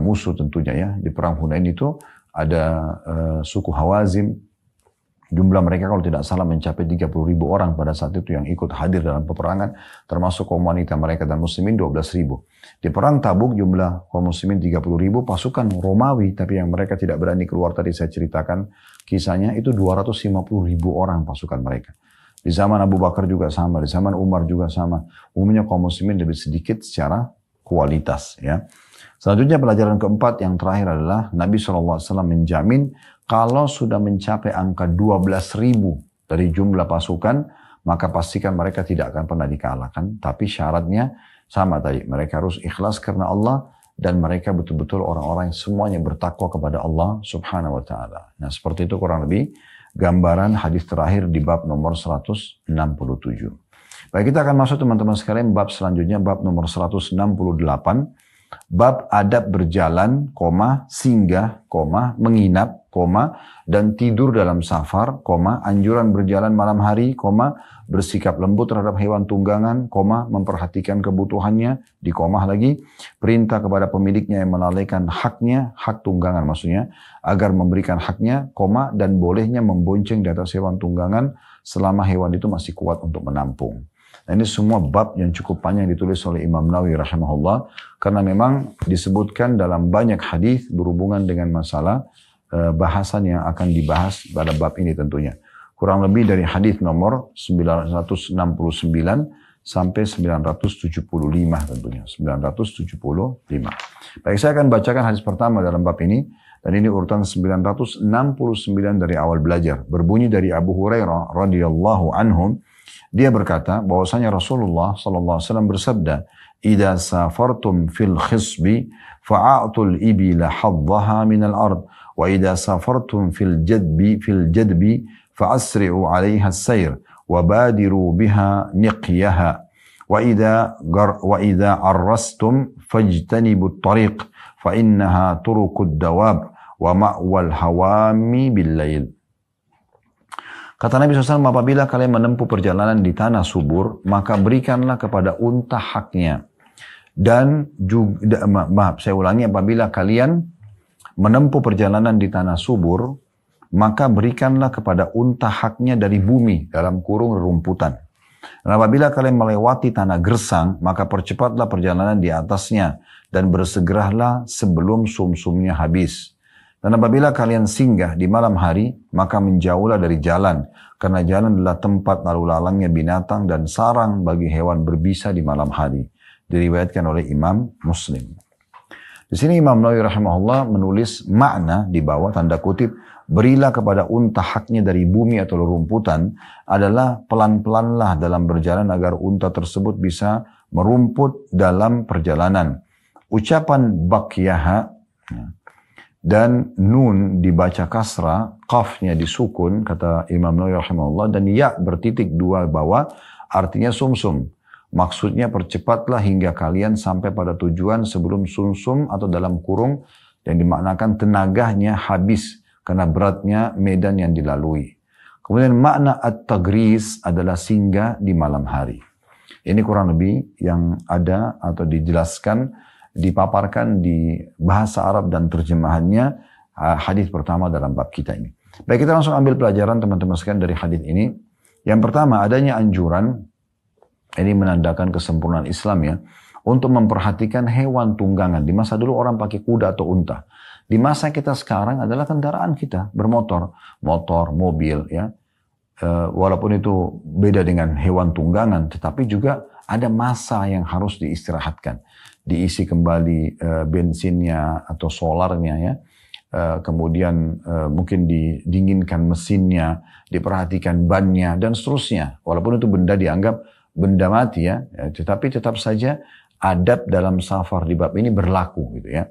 musuh tentunya ya. Di perang Hunain itu ada suku Hawazim, jumlah mereka kalau tidak salah mencapai 30.000 orang pada saat itu yang ikut hadir dalam peperangan, termasuk kaum wanita mereka dan muslimin 12.000. Di perang Tabuk jumlah kaum muslimin 30.000, pasukan Romawi tapi yang mereka tidak berani keluar, tadi saya ceritakan kisahnya, itu 250.000 orang pasukan mereka. Di zaman Abu Bakar juga sama, di zaman Umar juga sama. Umumnya kaum muslimin lebih sedikit secara kualitas ya. Selanjutnya pelajaran keempat yang terakhir adalah Nabi SAW menjamin kalau sudah mencapai angka 12.000 dari jumlah pasukan, maka pastikan mereka tidak akan pernah dikalahkan. Tapi syaratnya sama tadi, mereka harus ikhlas karena Allah, dan mereka betul-betul orang-orang yang semuanya bertakwa kepada Allah Subhanahu wa Ta'ala. Nah, seperti itu kurang lebih gambaran hadis terakhir di bab nomor 167. Baik, kita akan masuk teman-teman sekalian bab selanjutnya, bab nomor 168. Bab adab berjalan, singgah, menginap, dan tidur dalam safar, anjuran berjalan malam hari, bersikap lembut terhadap hewan tunggangan, memperhatikan kebutuhannya, di lagi, perintah kepada pemiliknya yang melalaikan haknya, hak tunggangan maksudnya, agar memberikan haknya, dan bolehnya membonceng di atas hewan tunggangan selama hewan itu masih kuat untuk menampung. Nah, ini semua bab yang cukup panjang ditulis oleh Imam Nawawi rahimahullah, karena memang disebutkan dalam banyak hadis berhubungan dengan masalah bahasan yang akan dibahas pada bab ini tentunya. Kurang lebih dari hadis nomor 969 sampai 975 tentunya. 975. Baik, saya akan bacakan hadis pertama dalam bab ini, dan ini urutan 969 dari awal belajar. Berbunyi dari Abu Hurairah radhiyallahu anhu. Dia berkata bahwasanya Rasulullah SAW bersabda, "Idza safartum fil khisbi fa'atul ibila haddaha minal ard, wa idza safartum fil jadbi fa'asri'u 'alaiha as-sayr wa badiru biha niqyaha, wa idza arrastum fajtanibut tariq fa innaha turukud dawab wa ma'wal hawami bil lail." Kata Nabi SAW, apabila kalian menempuh perjalanan di tanah subur, maka berikanlah kepada unta haknya. Dan juga, saya ulangi, apabila kalian menempuh perjalanan di tanah subur, maka berikanlah kepada unta haknya dari bumi dalam kurung rerumputan. Dan apabila kalian melewati tanah gersang, maka percepatlah perjalanan di atasnya dan bersegeralah sebelum sumsumnya habis. Dan apabila kalian singgah di malam hari, maka menjauhlah dari jalan, karena jalan adalah tempat lalu lalangnya binatang dan sarang bagi hewan berbisa di malam hari. Diriwayatkan oleh Imam Muslim. Di sini Imam Nawawi rahimahullah menulis makna di bawah tanda kutip, berilah kepada unta haknya dari bumi atau rerumputan adalah pelan-pelanlah dalam berjalan agar unta tersebut bisa merumput dalam perjalanan. Ucapan bakyaha dan nun dibaca kasra, qafnya disukun kata Imam Nawawi rahimahullah, dan ya bertitik dua bawah artinya sumsum. Maksudnya percepatlah hingga kalian sampai pada tujuan sebelum sumsum atau dalam kurung, yang dimaknakan tenaganya habis karena beratnya medan yang dilalui. Kemudian makna at-tagris adalah singgah di malam hari. Ini kurang lebih yang ada atau dijelaskan, dipaparkan di bahasa Arab dan terjemahannya hadis pertama dalam bab kita ini. Baik, kita langsung ambil pelajaran teman-teman sekalian dari hadis ini. Yang pertama, adanya anjuran, ini menandakan kesempurnaan Islam ya, untuk memperhatikan hewan tunggangan. Di masa dulu orang pakai kuda atau unta. Di masa kita sekarang adalah kendaraan kita, bermotor, motor, mobil ya. Walaupun itu beda dengan hewan tunggangan, tetapi juga ada masa yang harus diistirahatkan. Diisi kembali bensinnya atau solarnya ya. Kemudian mungkin didinginkan mesinnya, diperhatikan bannya dan seterusnya. Walaupun itu benda dianggap benda mati ya, tetapi tetap saja adab dalam safar di bab ini berlaku gitu ya.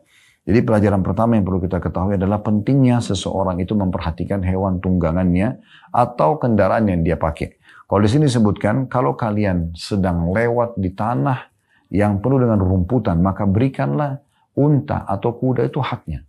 Jadi pelajaran pertama yang perlu kita ketahui adalah pentingnya seseorang itu memperhatikan hewan tunggangannya atau kendaraan yang dia pakai. Kalau di sini disebutkan, kalau kalian sedang lewat di tanah yang penuh dengan rumputan, maka berikanlah unta atau kuda itu haknya.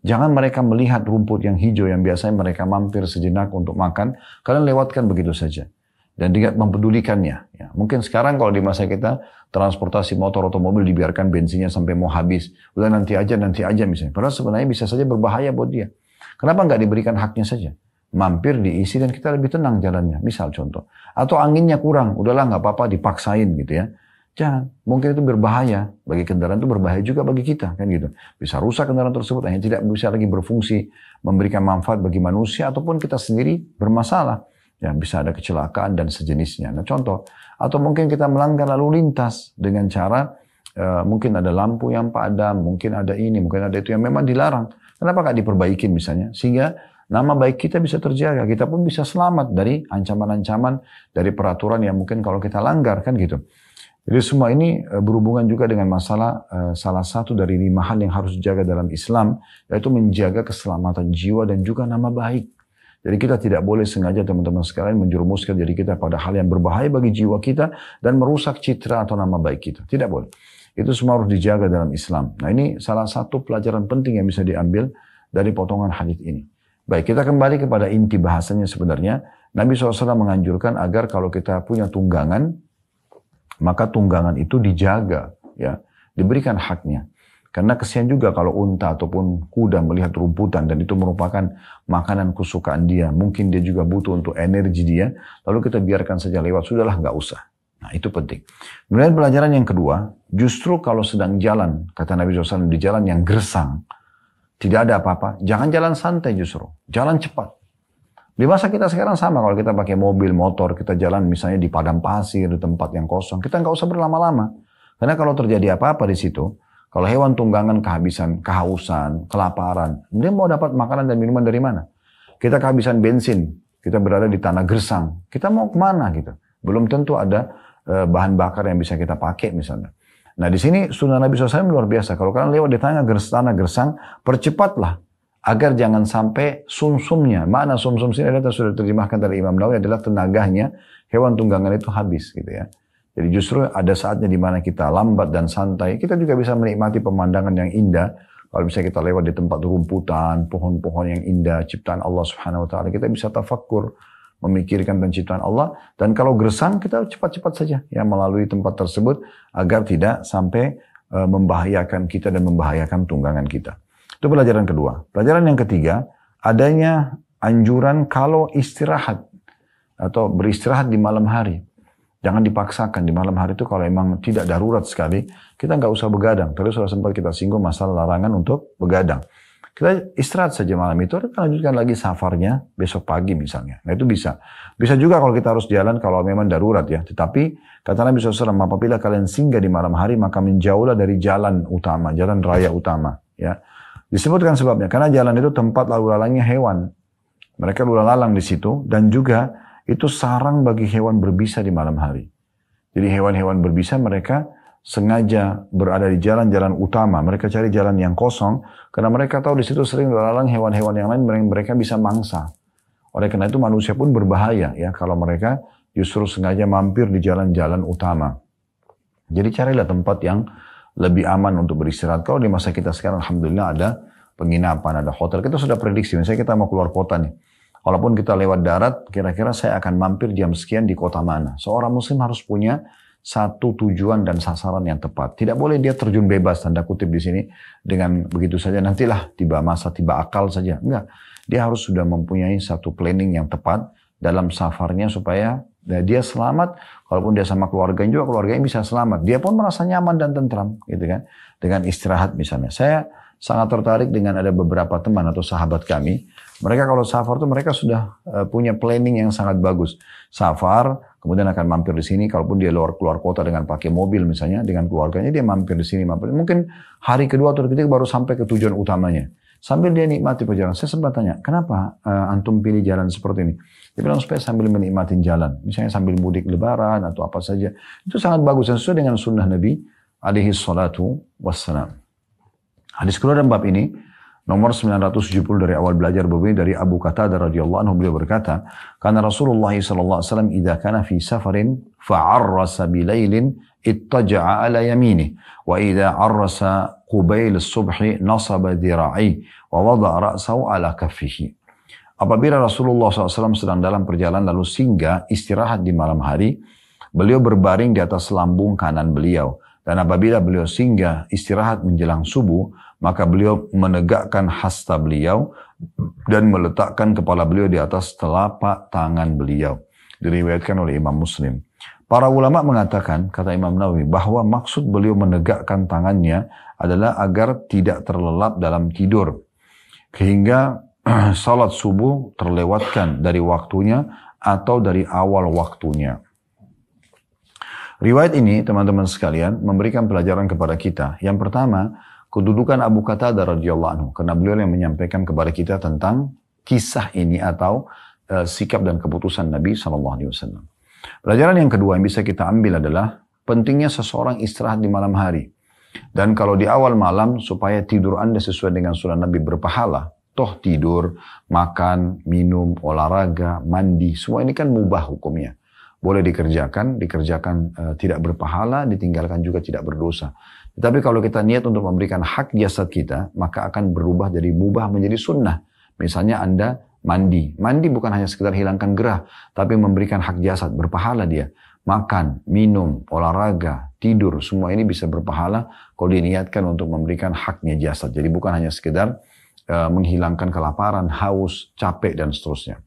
Jangan mereka melihat rumput yang hijau yang biasanya mereka mampir sejenak untuk makan, kalian lewatkan begitu saja. Dan tidak mempedulikannya. Ya, mungkin sekarang kalau di masa kita, transportasi motor atau mobil dibiarkan bensinnya sampai mau habis. Udah nanti aja misalnya. Padahal sebenarnya bisa saja berbahaya buat dia. Kenapa nggak diberikan haknya saja? Mampir diisi dan kita lebih tenang jalannya. Misal contoh. Atau anginnya kurang. Udahlah nggak apa-apa dipaksain gitu ya. Jangan. Mungkin itu berbahaya. Bagi kendaraan itu berbahaya juga bagi kita. Kan gitu. Bisa rusak kendaraan tersebut. Hanya tidak bisa lagi berfungsi. Memberikan manfaat bagi manusia. Ataupun kita sendiri bermasalah. Ya, bisa ada kecelakaan dan sejenisnya. Nah contoh, atau mungkin kita melanggar lalu lintas dengan cara mungkin ada lampu yang padam, mungkin ada ini, mungkin ada itu yang memang dilarang. Kenapa nggak diperbaikin misalnya? Sehingga nama baik kita bisa terjaga, kita pun bisa selamat dari ancaman-ancaman dari peraturan yang mungkin kalau kita langgar kan gitu. Jadi semua ini berhubungan juga dengan masalah salah satu dari 5 hal yang harus dijaga dalam Islam, yaitu menjaga keselamatan jiwa dan juga nama baik. Jadi kita tidak boleh sengaja teman-teman sekalian menjerumuskan diri kita pada hal yang berbahaya bagi jiwa kita dan merusak citra atau nama baik kita. Tidak boleh. Itu semua harus dijaga dalam Islam. Nah ini salah satu pelajaran penting yang bisa diambil dari potongan hadis ini. Baik, kita kembali kepada inti bahasanya sebenarnya. Nabi SAW menganjurkan agar kalau kita punya tunggangan, maka tunggangan itu dijaga, ya, diberikan haknya. Karena kesian juga kalau unta ataupun kuda melihat rumputan dan itu merupakan makanan kesukaan dia. Mungkin dia juga butuh untuk energi dia. Lalu kita biarkan saja lewat, sudahlah nggak usah. Nah itu penting. Kemudian pelajaran yang kedua, justru kalau sedang jalan, kata Nabi SAW, di jalan yang gersang, tidak ada apa-apa, jangan jalan santai justru, jalan cepat. Di masa kita sekarang sama, kalau kita pakai mobil, motor, kita jalan misalnya di padang pasir, di tempat yang kosong, kita nggak usah berlama-lama. Karena kalau terjadi apa-apa di situ, kalau hewan tunggangan kehabisan, kehausan, kelaparan, dia mau dapat makanan dan minuman dari mana? Kita kehabisan bensin, kita berada di tanah gersang, kita mau kemana gitu? Belum tentu ada bahan bakar yang bisa kita pakai misalnya. Nah di sini sunnah Nabi SAW luar biasa. Kalau kalian lewat di tanah gersang, percepatlah agar jangan sampai sumsumnya. Makna sumsum sini adalah sudah terjemahkan dari Imam Nawawi adalah tenaganya hewan tunggangan itu habis gitu ya. Jadi justru ada saatnya di mana kita lambat dan santai, kita juga bisa menikmati pemandangan yang indah. Kalau misalnya kita lewat di tempat rumputan, pohon-pohon yang indah, ciptaan Allah Subhanahu Wa Taala, kita bisa tafakkur, memikirkan penciptaan Allah. Dan kalau gersang, kita cepat-cepat saja ya melalui tempat tersebut agar tidak sampai membahayakan kita dan membahayakan tunggangan kita. Itu pelajaran kedua. Pelajaran yang ketiga, adanya anjuran kalau istirahat atau beristirahat di malam hari. Jangan dipaksakan di malam hari itu kalau memang tidak darurat sekali, kita nggak usah begadang. Terus sudah sempat kita singgung masalah larangan untuk begadang. Kita istirahat saja malam itu, kita lanjutkan lagi safarnya besok pagi misalnya. Nah itu bisa. Bisa juga kalau kita harus jalan kalau memang darurat ya. Tetapi kata Nabi SAW, apabila kalian singgah di malam hari maka menjauhlah dari jalan utama, jalan raya utama. Ya. Disebutkan sebabnya, karena jalan itu tempat lalu lalangnya hewan. Mereka lalu lalang di situ dan juga itu sarang bagi hewan berbisa di malam hari. Jadi hewan-hewan berbisa mereka sengaja berada di jalan-jalan utama. Mereka cari jalan yang kosong karena mereka tahu di situ sering berlalang hewan-hewan yang lain, mereka bisa mangsa. Oleh karena itu manusia pun berbahaya ya kalau mereka justru sengaja mampir di jalan-jalan utama. Jadi carilah tempat yang lebih aman untuk beristirahat. Kalau di masa kita sekarang alhamdulillah ada penginapan, ada hotel. Kita sudah prediksi, misalnya kita mau keluar kota nih. Walaupun kita lewat darat, kira-kira saya akan mampir jam sekian di kota mana. Seorang muslim harus punya satu tujuan dan sasaran yang tepat. Tidak boleh dia terjun bebas, tanda kutip di sini, dengan begitu saja, nantilah tiba masa, tiba akal saja. Enggak. Dia harus sudah mempunyai satu planning yang tepat dalam safarnya supaya dia selamat. Kalaupun dia sama keluarganya juga, keluarganya bisa selamat. Dia pun merasa nyaman dan tentram, gitu kan. Dengan istirahat misalnya. Saya sangat tertarik dengan ada beberapa teman atau sahabat kami. Mereka kalau safar tuh mereka sudah punya planning yang sangat bagus. Safar, kemudian akan mampir di sini. Kalaupun dia keluar kota dengan pakai mobil misalnya, dengan keluarganya dia mampir di sini. Mungkin hari kedua atau ketiga baru sampai ke tujuan utamanya. Sambil dia nikmati perjalanan. Saya sempat tanya, kenapa antum pilih jalan seperti ini? Dia bilang supaya sambil menikmati jalan. Misalnya sambil mudik lebaran atau apa saja. Itu sangat bagus dan sesuai dengan sunnah Nabi alaihi salatu wassalam. Hadis kedua dalam bab ini, nomor 970 dari awal belajar berbunyi dari Abu Qatadah radhiyallahu anhu, beliau berkata, karena Rasulullah sallallahu alaihi wasallam idza kana fi safarin fa'arrasa bilailin ittaja'a ala yaminih wa idza arrasa qubail as-subhi nasaba dhira'i wa wada'a ra'sahu ala kaffihi. Apabila Rasulullah SAW sedang dalam perjalanan lalu singgah istirahat di malam hari, beliau berbaring di atas lambung kanan beliau. Dan apabila beliau singgah istirahat menjelang subuh, maka beliau menegakkan hasta beliau dan meletakkan kepala beliau di atas telapak tangan beliau. Diriwayatkan oleh Imam Muslim. Para ulama mengatakan, kata Imam Nawawi, bahwa maksud beliau menegakkan tangannya adalah agar tidak terlelap dalam tidur. Hingga salat subuh terlewatkan dari waktunya atau dari awal waktunya. Riwayat ini, teman-teman sekalian, memberikan pelajaran kepada kita. Yang pertama, kedudukan Abu Qatadah radhiyallahu anhu, karena beliau yang menyampaikan kepada kita tentang kisah ini atau sikap dan keputusan Nabi SAW. Pelajaran yang kedua yang bisa kita ambil adalah pentingnya seseorang istirahat di malam hari. Dan kalau di awal malam, supaya tidur Anda sesuai dengan sunnah Nabi berpahala. Toh tidur, makan, minum, olahraga, mandi, semua ini kan mubah hukumnya. Boleh dikerjakan tidak berpahala, ditinggalkan juga tidak berdosa. Tetapi kalau kita niat untuk memberikan hak jasad kita, maka akan berubah dari mubah menjadi sunnah. Misalnya Anda mandi. Mandi bukan hanya sekedar hilangkan gerah, tapi memberikan hak jasad, berpahala dia. Makan, minum, olahraga, tidur, semua ini bisa berpahala kalau diniatkan untuk memberikan haknya jasad. Jadi bukan hanya sekedar menghilangkan kelaparan, haus, capek, dan seterusnya.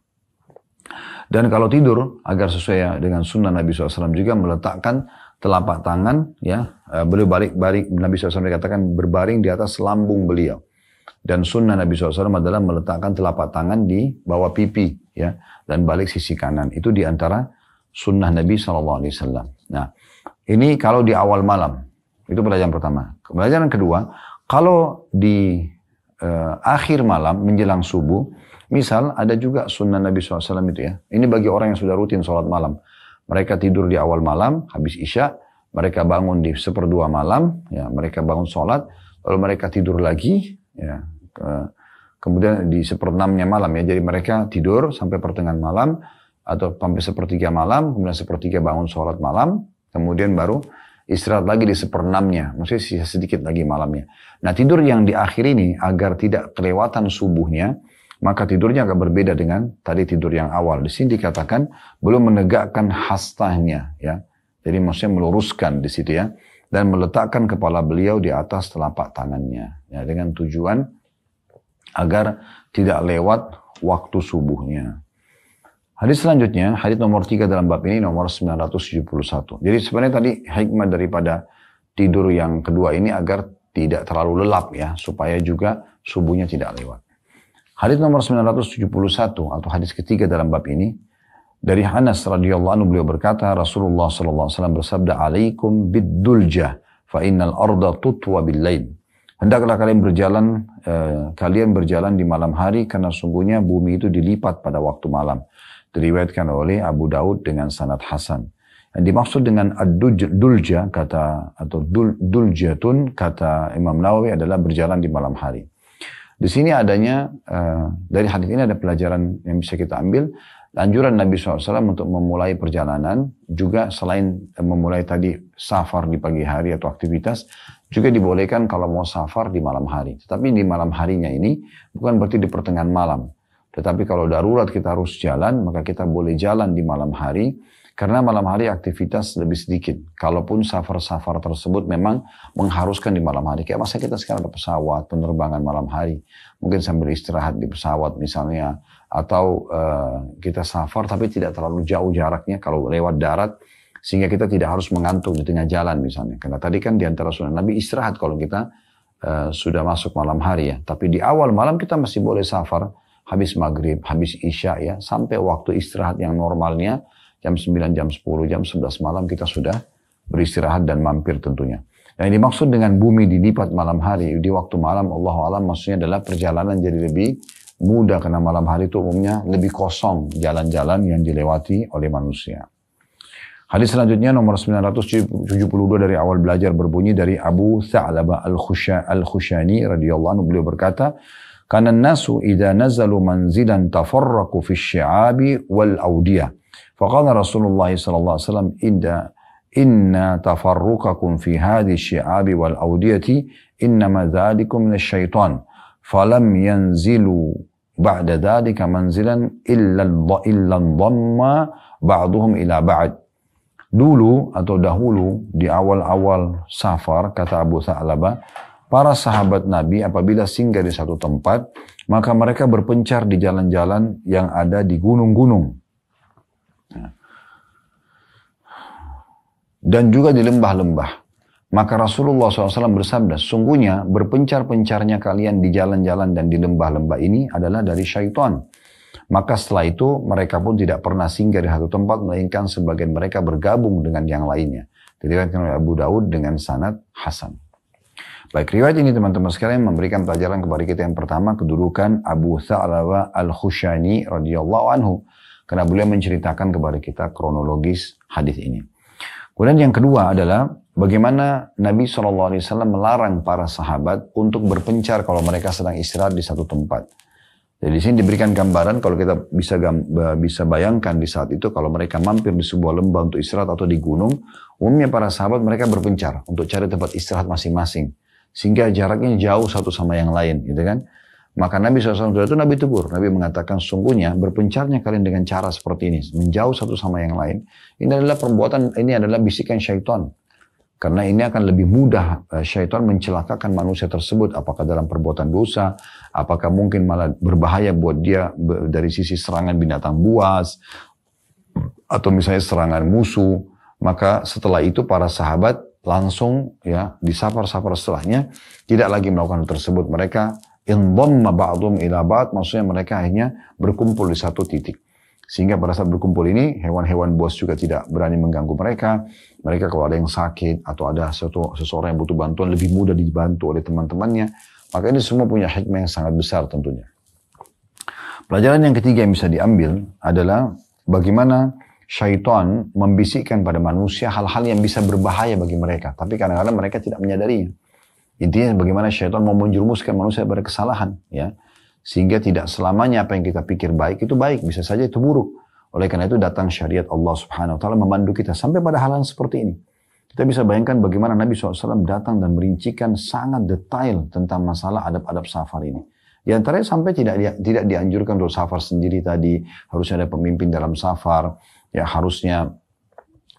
Dan kalau tidur, agar sesuai dengan sunnah Nabi SAW juga meletakkan telapak tangan, ya, beliau balik Nabi SAW dikatakan berbaring di atas lambung beliau. Dan sunnah Nabi SAW adalah meletakkan telapak tangan di bawah pipi, ya, dan balik sisi kanan. Itu diantara sunnah Nabi SAW. Nah, ini kalau di awal malam, itu pelajaran pertama. Pelajaran kedua, kalau di akhir malam menjelang subuh, misal ada juga sunnah Nabi SAW itu ya. Ini bagi orang yang sudah rutin sholat malam. Mereka tidur di awal malam, habis isya, mereka bangun di 1/2 malam, ya, mereka bangun sholat, lalu mereka tidur lagi, ya, kemudian di 1/6-nya malam ya. Jadi mereka tidur sampai pertengahan malam, atau sampai 1/3 malam, kemudian 1/3 bangun sholat malam, kemudian baru istirahat lagi di 1/6-nya, maksudnya sisa sedikit lagi malamnya. Nah tidur yang di akhir ini agar tidak kelewatan subuhnya, maka tidurnya agak berbeda dengan tadi tidur yang awal. Di sini dikatakan belum menegakkan hastahnya, ya. Jadi maksudnya meluruskan di situ ya, dan meletakkan kepala beliau di atas telapak tangannya, ya, dengan tujuan agar tidak lewat waktu subuhnya. Hadis selanjutnya, hadis nomor 3 dalam bab ini nomor 971. Jadi sebenarnya tadi hikmah daripada tidur yang kedua ini agar tidak terlalu lelap ya, supaya juga subuhnya tidak lewat. Hadis nomor 971 atau hadis ketiga dalam bab ini, dari Anas radhiyallahu anhu beliau berkata, Rasulullah sallallahu alaihi wasallam bersabda, "Alaikum bid-duljah fa innal arda tutwa bil-lail." Hendaklah kalian berjalan di malam hari karena sungguhnya bumi itu dilipat pada waktu malam. Diriwayatkan oleh Abu Daud dengan sanad hasan. Yang dimaksud dengan ad-dulja duljatun kata Imam Nawawi adalah berjalan di malam hari. Di sini adanya dari hadis ini ada pelajaran yang bisa kita ambil. Anjuran Nabi SAW untuk memulai perjalanan juga selain memulai tadi safar di pagi hari atau aktivitas, juga dibolehkan kalau mau safar di malam hari. Tetapi di malam harinya ini bukan berarti di pertengahan malam. Tetapi kalau darurat kita harus jalan, maka kita boleh jalan di malam hari. Karena malam hari aktivitas lebih sedikit. Kalaupun safar-safar tersebut memang mengharuskan di malam hari. Kayak masa kita sekarang ada pesawat, penerbangan malam hari. Mungkin sambil istirahat di pesawat misalnya. Atau kita safar tapi tidak terlalu jauh jaraknya kalau lewat darat. Sehingga kita tidak harus mengantuk di tengah jalan misalnya. Karena tadi kan di antara sunnah Nabi istirahat kalau kita sudah masuk malam hari ya. Tapi di awal malam kita masih boleh safar. Habis maghrib, habis isya ya. Sampai waktu istirahat yang normalnya. Jam 9, jam 10, jam 11 malam kita sudah beristirahat dan mampir tentunya. Yang dimaksud dengan bumi dilipat malam hari, di waktu malam Allah alam maksudnya adalah perjalanan jadi lebih mudah karena malam hari itu umumnya lebih kosong jalan-jalan yang dilewati oleh manusia. Hadis selanjutnya nomor 972 dari awal belajar berbunyi dari Abu Tha'labah al-Khushani radhiyallahu anhu, beliau berkata, "Kana an-nasu idza nazalu manzilan tafarraqu fi asy-syi'abi wal awdiyah." Faqala Rasulullah sallallahu alaihi wasallam, inna tafarruqakum fi hadhihi asy-syi'abi wal awdiyati innama dzalikum minasyaitan. Falam yanzilu ba'da dzalika manzilan illa dhamma ba'duhum ila ba'd. Dulu atau dahulu di awal-awal safar, kata Abu Tha'labah, para sahabat Nabi apabila singgah di satu tempat, maka mereka berpencar di jalan-jalan yang ada di gunung-gunung. Dan juga di lembah-lembah. Maka Rasulullah SAW bersabda, sungguhnya berpencar-pencarnya kalian di jalan-jalan dan di lembah-lembah ini adalah dari syaitan. Maka setelah itu mereka pun tidak pernah singgah di satu tempat, melainkan sebagian mereka bergabung dengan yang lainnya. Diriwayatkan oleh Abu Daud dengan sanad hasan. Baik, riwayat ini teman-teman sekalian memberikan pelajaran kepada kita yang pertama, kedudukan Abu Tha'labah al-Khushani radhiyallahu anhu. Karena beliau menceritakan kepada kita kronologis hadis ini. Kemudian yang kedua adalah bagaimana Nabi SAW melarang para sahabat untuk berpencar kalau mereka sedang istirahat di satu tempat. Jadi di sini diberikan gambaran kalau kita bisa bayangkan di saat itu kalau mereka mampir di sebuah lembah untuk istirahat atau di gunung, umumnya para sahabat mereka berpencar untuk cari tempat istirahat masing-masing. Sehingga jaraknya jauh satu sama yang lain, gitu kan. Maka Nabi SAW itu Nabi tegur. Nabi mengatakan sungguhnya berpencarnya kalian dengan cara seperti ini. Menjauh satu sama yang lain. Ini adalah ini adalah bisikan syaitan. Karena ini akan lebih mudah syaitan mencelakakan manusia tersebut. Apakah dalam perbuatan dosa. Apakah mungkin malah berbahaya buat dia dari sisi serangan binatang buas. Atau misalnya serangan musuh. Maka setelah itu para sahabat langsung ya di safar-safar setelahnya tidak lagi melakukan hal tersebut. Mereka indhamma ba'dhum ila ba'd, maksudnya mereka akhirnya berkumpul di satu titik. Sehingga pada saat berkumpul ini, hewan-hewan buas juga tidak berani mengganggu mereka. Mereka kalau ada yang sakit atau ada seseorang yang butuh bantuan, lebih mudah dibantu oleh teman-temannya. Maka ini semua punya hikmah yang sangat besar tentunya. Pelajaran yang ketiga yang bisa diambil adalah bagaimana syaitan membisikkan pada manusia hal-hal yang bisa berbahaya bagi mereka. Tapi kadang-kadang mereka tidak menyadarinya. Intinya bagaimana syaitan mau menjerumuskan manusia pada kesalahan, ya, sehingga tidak selamanya apa yang kita pikir baik itu baik, bisa saja itu buruk. Oleh karena itu datang syariat Allah Subhanahu Wa Taala memandu kita sampai pada hal-hal seperti ini. Kita bisa bayangkan bagaimana Nabi SAW datang dan merincikan sangat detail tentang masalah adab-adab safar ini. Di antaranya sampai tidak dianjurkan untuk safar sendiri tadi, harusnya ada pemimpin dalam safar, ya harusnya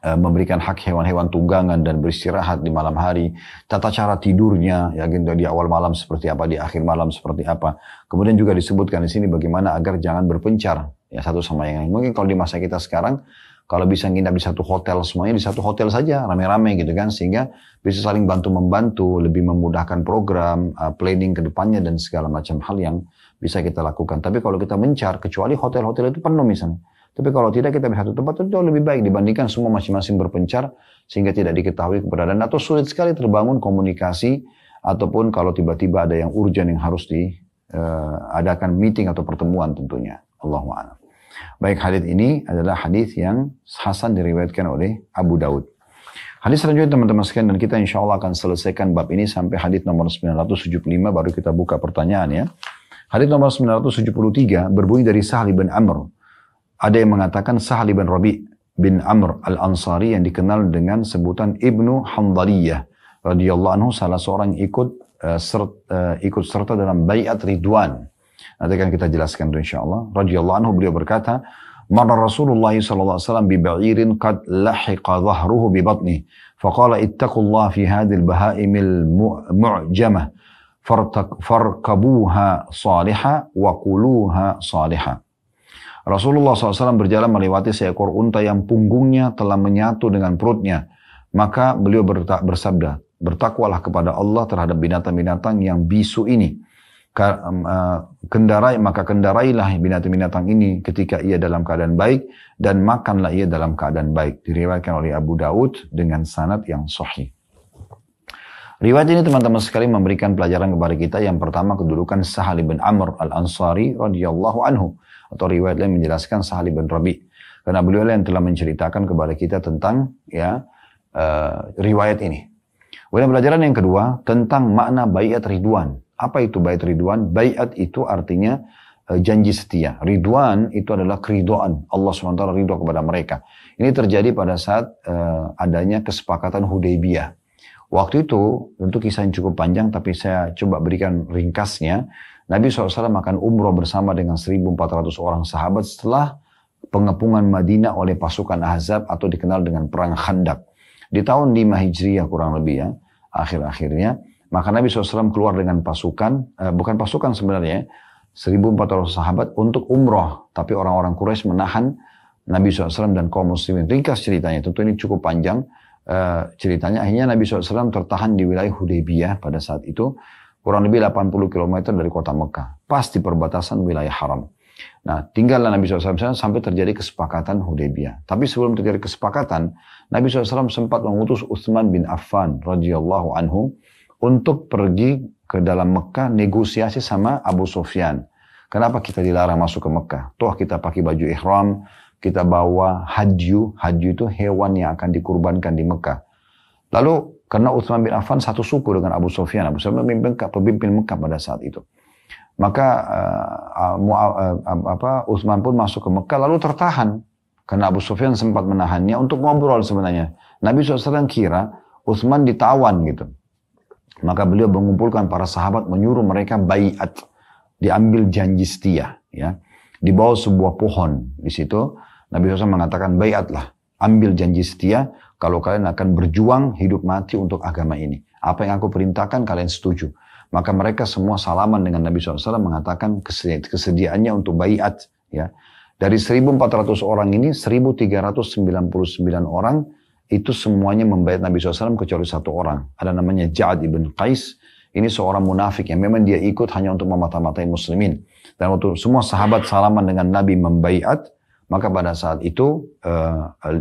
memberikan hak hewan-hewan tunggangan dan beristirahat di malam hari, tata cara tidurnya, ya gitu, di awal malam seperti apa, di akhir malam seperti apa. Kemudian juga disebutkan di sini bagaimana agar jangan berpencar ya satu sama yang lain. Mungkin kalau di masa kita sekarang, kalau bisa nginap di satu hotel, semuanya di satu hotel saja, rame-rame gitu kan, sehingga bisa saling bantu-membantu, lebih memudahkan program, planning ke depannya dan segala macam hal yang bisa kita lakukan. Tapi kalau kita mencar, kecuali hotel-hotel itu penuh misalnya. Tapi kalau tidak, kita di satu tempat itu lebih baik dibandingkan semua masing-masing berpencar sehingga tidak diketahui keberadaan atau sulit sekali terbangun komunikasi ataupun kalau tiba-tiba ada yang urgent yang harus diadakan meeting atau pertemuan tentunya. Allahu a'lam. Baik, hadis ini adalah hadis yang hasan diriwayatkan oleh Abu Daud. Hadis selanjutnya teman-teman sekalian, dan kita insya Allah akan selesaikan bab ini sampai hadis nomor 975 baru kita buka pertanyaan ya. Hadis nomor 973 berbunyi dari Sahal bin Amr. Ada yang mengatakan Sahal bin Rabi' bin Amr al-Ansari yang dikenal dengan sebutan Ibnu Hamdaliyah radhiyallahu anhu, salah seorang ikut serta dalam Bai'at Ridwan. Nanti akan kita jelaskan itu insyaallah. Radhiyallahu anhu, beliau berkata, "Marra Rasulullah sallallahu alaihi wasallam bi ba'irin qad lahiqa dhahruhu bi batnihi, faqala ittaqullaha fi hadhihi al-baha'imil mu'jamah farkabuha salihah wa kuluha salihah." Rasulullah SAW berjalan melewati seekor unta yang punggungnya telah menyatu dengan perutnya. Maka beliau bersabda, "Bertakwalah kepada Allah terhadap binatang-binatang yang bisu ini. Kendarailah binatang-binatang ini ketika ia dalam keadaan baik, dan makanlah ia dalam keadaan baik." Diriwayatkan oleh Abu Daud dengan sanad yang sahih. Riwayat ini teman-teman sekalian memberikan pelajaran kepada kita. Yang pertama, kedudukan Sahal bin Amr al-Ansari radhiyallahu anhu. Atau riwayat lain menjelaskan Sahal bin Rabi'. Karena beliau yang telah menceritakan kepada kita tentang riwayat ini. Kemudian pelajaran yang kedua tentang makna Bai'at Ridwan. Apa itu Bai'at Ridwan? Bai'at itu artinya janji setia. Ridwan itu adalah keridhaan. Allah SWT ridho kepada mereka. Ini terjadi pada saat adanya kesepakatan Hudaybiyah. Waktu itu, tentu kisah yang cukup panjang, tapi saya coba berikan ringkasnya. Nabi SAW akan umroh bersama dengan 1.400 orang sahabat setelah pengepungan Madinah oleh pasukan Ahzab atau dikenal dengan Perang Khandaq. Di tahun 5 Hijriah kurang lebih ya, akhir-akhirnya, maka Nabi SAW keluar dengan pasukan, bukan pasukan sebenarnya, 1.400 sahabat untuk umroh. Tapi orang-orang Quraisy menahan Nabi SAW dan kaum muslimin. Ringkas ceritanya, tentu ini cukup panjang ceritanya. Akhirnya Nabi SAW tertahan di wilayah Hudaybiyah pada saat itu, kurang lebih 80 km dari kota Mekah, pas di perbatasan wilayah haram. Nah, tinggallah Nabi SAW sampai terjadi kesepakatan Hudaybiyah. Tapi sebelum terjadi kesepakatan, Nabi SAW sempat mengutus Utsman bin Affan radhiyallahu anhu untuk pergi ke dalam Mekah negosiasi sama Abu Sufyan. Kenapa kita dilarang masuk ke Mekah? Toh kita pakai baju ihram, kita bawa hadyu. Hadyu itu hewan yang akan dikurbankan di Mekah. Lalu karena Utsman bin Affan satu suku dengan Abu Sufyan. Abu Sufyan pemimpin Mekah pada saat itu. Maka Utsman pun masuk ke Mekah lalu tertahan. Karena Abu Sufyan sempat menahannya untuk ngobrol sebenarnya. Nabi SAW kira Utsman ditawan gitu. Maka beliau mengumpulkan para sahabat, menyuruh mereka baiat. Diambil janji setia. Ya. Di bawah sebuah pohon. Di situ Nabi SAW mengatakan baiatlah. Ambil janji setia kalau kalian akan berjuang hidup mati untuk agama ini. Apa yang aku perintahkan kalian setuju. Maka mereka semua salaman dengan Nabi SAW mengatakan kesediaannya untuk baiat. Ya. Dari 1.400 orang ini, 1.399 orang itu semuanya membaiat Nabi SAW kecuali satu orang. Ada namanya Ja'ad ibn Qais. Ini seorang munafik yang memang dia ikut hanya untuk memata-matai muslimin. Dan waktu semua sahabat salaman dengan Nabi membaiat, maka pada saat itu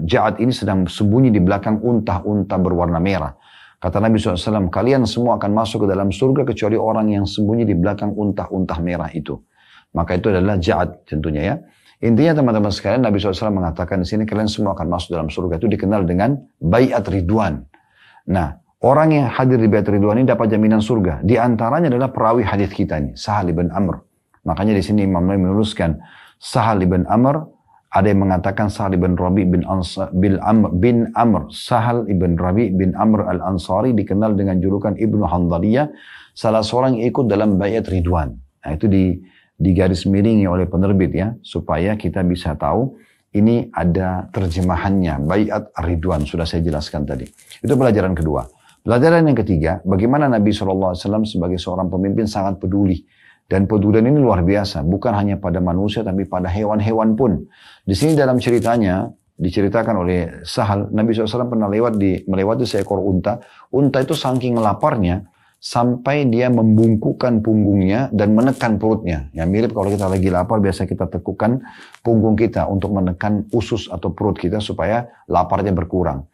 Ja'ad ini sedang sembunyi di belakang unta-unta berwarna merah. Kata Nabi SAW, kalian semua akan masuk ke dalam surga kecuali orang yang sembunyi di belakang unta-unta merah itu. Maka itu adalah Ja'ad tentunya ya. Intinya teman-teman sekalian, Nabi SAW mengatakan di sini kalian semua akan masuk dalam surga. Itu dikenal dengan Bai'at Ridwan. Nah, orang yang hadir di Bai'at Ridwan ini dapat jaminan surga. Di antaranya adalah perawi hadis kita ini, Sahal bin Amr. Makanya di sini Imam Nawawi menuliskan Sahal bin Amr. Ada yang mengatakan Sahal ibn Rabi' bin Amr. Sahal ibn Rabi' bin Amr al-Ansari dikenal dengan julukan Ibnu Hamdaliyah, salah seorang yang ikut dalam Bai'at Ridwan. Nah, itu di garis miringi oleh penerbit ya, supaya kita bisa tahu ini ada terjemahannya, baiat ar-ridwan, sudah saya jelaskan tadi. Itu pelajaran kedua. Pelajaran yang ketiga, bagaimana Nabi SAW sebagai seorang pemimpin sangat peduli. Dan pedulian ini luar biasa, bukan hanya pada manusia, tapi pada hewan-hewan pun. Di sini dalam ceritanya, diceritakan oleh Sahal, Nabi SAW pernah melewati seekor unta. Unta itu saking laparnya, sampai dia membungkukkan punggungnya dan menekan perutnya. Ya mirip kalau kita lagi lapar, biasa kita tekukan punggung kita untuk menekan usus atau perut kita supaya laparnya berkurang.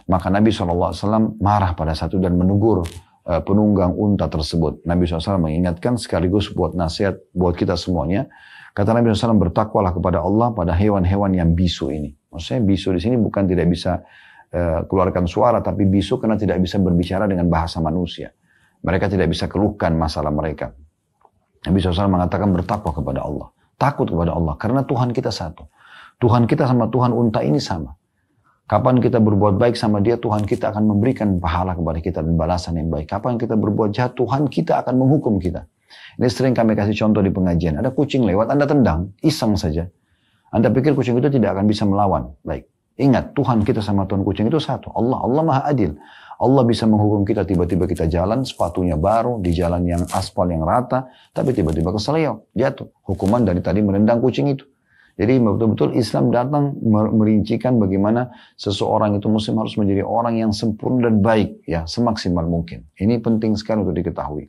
Maka Nabi SAW marah pada satu dan menegur penunggang unta tersebut. Nabi SAW mengingatkan sekaligus buat nasihat buat kita semuanya. Kata Nabi SAW, bertakwalah kepada Allah pada hewan-hewan yang bisu ini. Maksudnya bisu di sini bukan tidak bisa keluarkan suara, tapi bisu karena tidak bisa berbicara dengan bahasa manusia. Mereka tidak bisa keluhkan masalah mereka. Nabi SAW mengatakan bertakwa kepada Allah. Takut kepada Allah. Karena Tuhan kita satu. Tuhan kita sama Tuhan unta ini sama. Kapan kita berbuat baik sama dia, Tuhan kita akan memberikan pahala kepada kita dan balasan yang baik. Kapan kita berbuat jahat, Tuhan kita akan menghukum kita. Ini sering kami kasih contoh di pengajian. Ada kucing lewat, Anda tendang, iseng saja. Anda pikir kucing itu tidak akan bisa melawan. Baik. Ingat, Tuhan kita sama Tuhan kucing itu satu. Allah Maha Adil. Allah bisa menghukum kita, tiba-tiba kita jalan, sepatunya baru, di jalan yang aspal yang rata, tapi tiba-tiba keseleo, jatuh. Hukuman dari tadi merendang kucing itu. Jadi betul-betul Islam datang merincikan bagaimana seseorang itu muslim harus menjadi orang yang sempurna dan baik, ya semaksimal mungkin. Ini penting sekali untuk diketahui.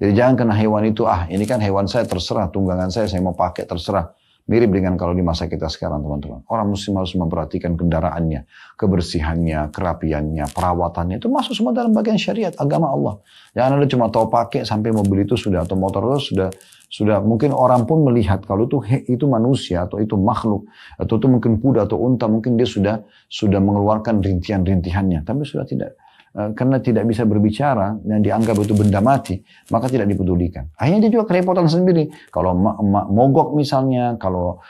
Jadi jangan kena hewan itu, ini kan hewan saya terserah, tunggangan saya mau pakai terserah. Mirip dengan kalau di masa kita sekarang teman-teman. Orang muslim harus memperhatikan kendaraannya, kebersihannya, kerapiannya, perawatannya. Itu masuk semua dalam bagian syariat, agama Allah. Jangan Anda cuma tahu pakai sampai mobil itu sudah, atau motor itu sudah mungkin orang pun melihat kalau itu manusia, atau itu makhluk, atau itu mungkin kuda atau unta, mungkin dia sudah mengeluarkan rintihan-rintihannya. Tapi sudah tidak. Karena tidak bisa berbicara dan dianggap itu benda mati, maka tidak dipedulikan. Akhirnya dia juga kerepotan sendiri. Kalau mogok misalnya, kalau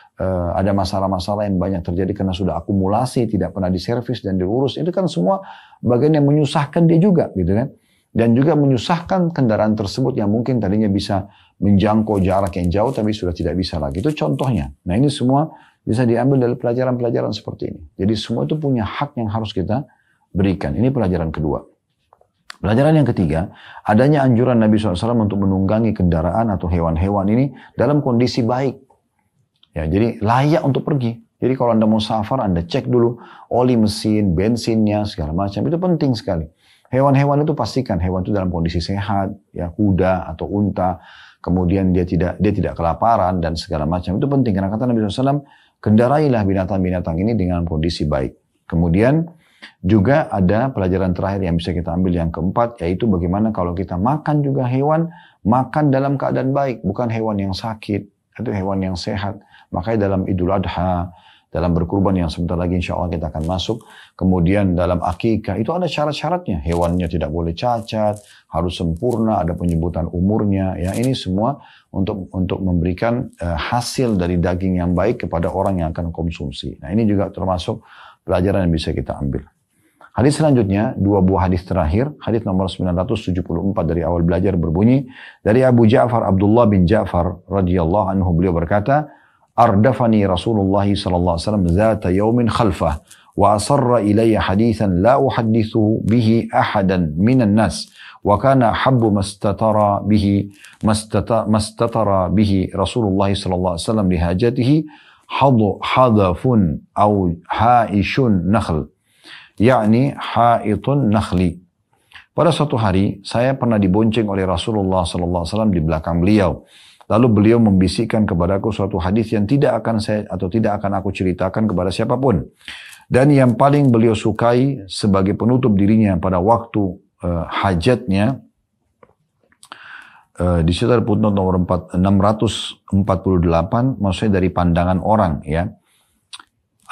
ada masalah-masalah yang banyak terjadi karena sudah akumulasi, tidak pernah diservis dan diurus, itu kan semua bagian yang menyusahkan dia juga, gitu kan? Dan juga menyusahkan kendaraan tersebut yang mungkin tadinya bisa menjangkau jarak yang jauh, tapi sudah tidak bisa lagi. Itu contohnya. Nah ini semua bisa diambil dari pelajaran-pelajaran seperti ini. Jadi semua itu punya hak yang harus kita berikan. Ini pelajaran kedua. Pelajaran yang ketiga, adanya anjuran Nabi SAW untuk menunggangi kendaraan atau hewan-hewan ini dalam kondisi baik. Ya, jadi layak untuk pergi. Jadi kalau Anda mau safar, Anda cek dulu oli mesin, bensinnya, segala macam. Itu penting sekali. Hewan-hewan itu pastikan hewan itu dalam kondisi sehat, ya kuda atau unta. Kemudian dia tidak kelaparan dan segala macam. Itu penting karena kata Nabi SAW, kendarailah binatang-binatang ini dengan kondisi baik. Kemudian juga ada pelajaran terakhir yang bisa kita ambil yang keempat, yaitu bagaimana kalau kita makan juga hewan, makan dalam keadaan baik, bukan hewan yang sakit, atau hewan yang sehat. Makanya dalam Idul Adha, dalam berkurban yang sebentar lagi insya Allah kita akan masuk, kemudian dalam akikah, itu ada syarat-syaratnya. Hewannya tidak boleh cacat, harus sempurna, ada penyebutan umurnya. Ya, ini semua untuk memberikan hasil dari daging yang baik kepada orang yang akan konsumsi. Nah ini juga termasuk pelajaran yang bisa kita ambil. Hadis selanjutnya, dua buah hadis terakhir. Hadis nomor 974 dari awal belajar berbunyi, dari Abu Ja'far Abdullah bin Ja'far radhiyallahu anhu, beliau berkata, Ardafani Rasulullah sallallahu alaihi wasallam zata yaumin khalfah wa asarra ilayya hadithan la uhaddithu bihi ahadan minan nas wa kana habbu mastatara bihi Rasulullah sallallahu alaihi wasallam li hajatihi hadafun au haishun nakhl, yakni haitun nakhli. Pada suatu hari saya pernah dibonceng oleh Rasulullah SAW di belakang beliau. Lalu beliau membisikkan kepadaku suatu hadis yang tidak akan aku ceritakan kepada siapapun. Dan yang paling beliau sukai sebagai penutup dirinya pada waktu hajatnya, di situ ada footnote nomor 648, maksudnya dari pandangan orang, ya,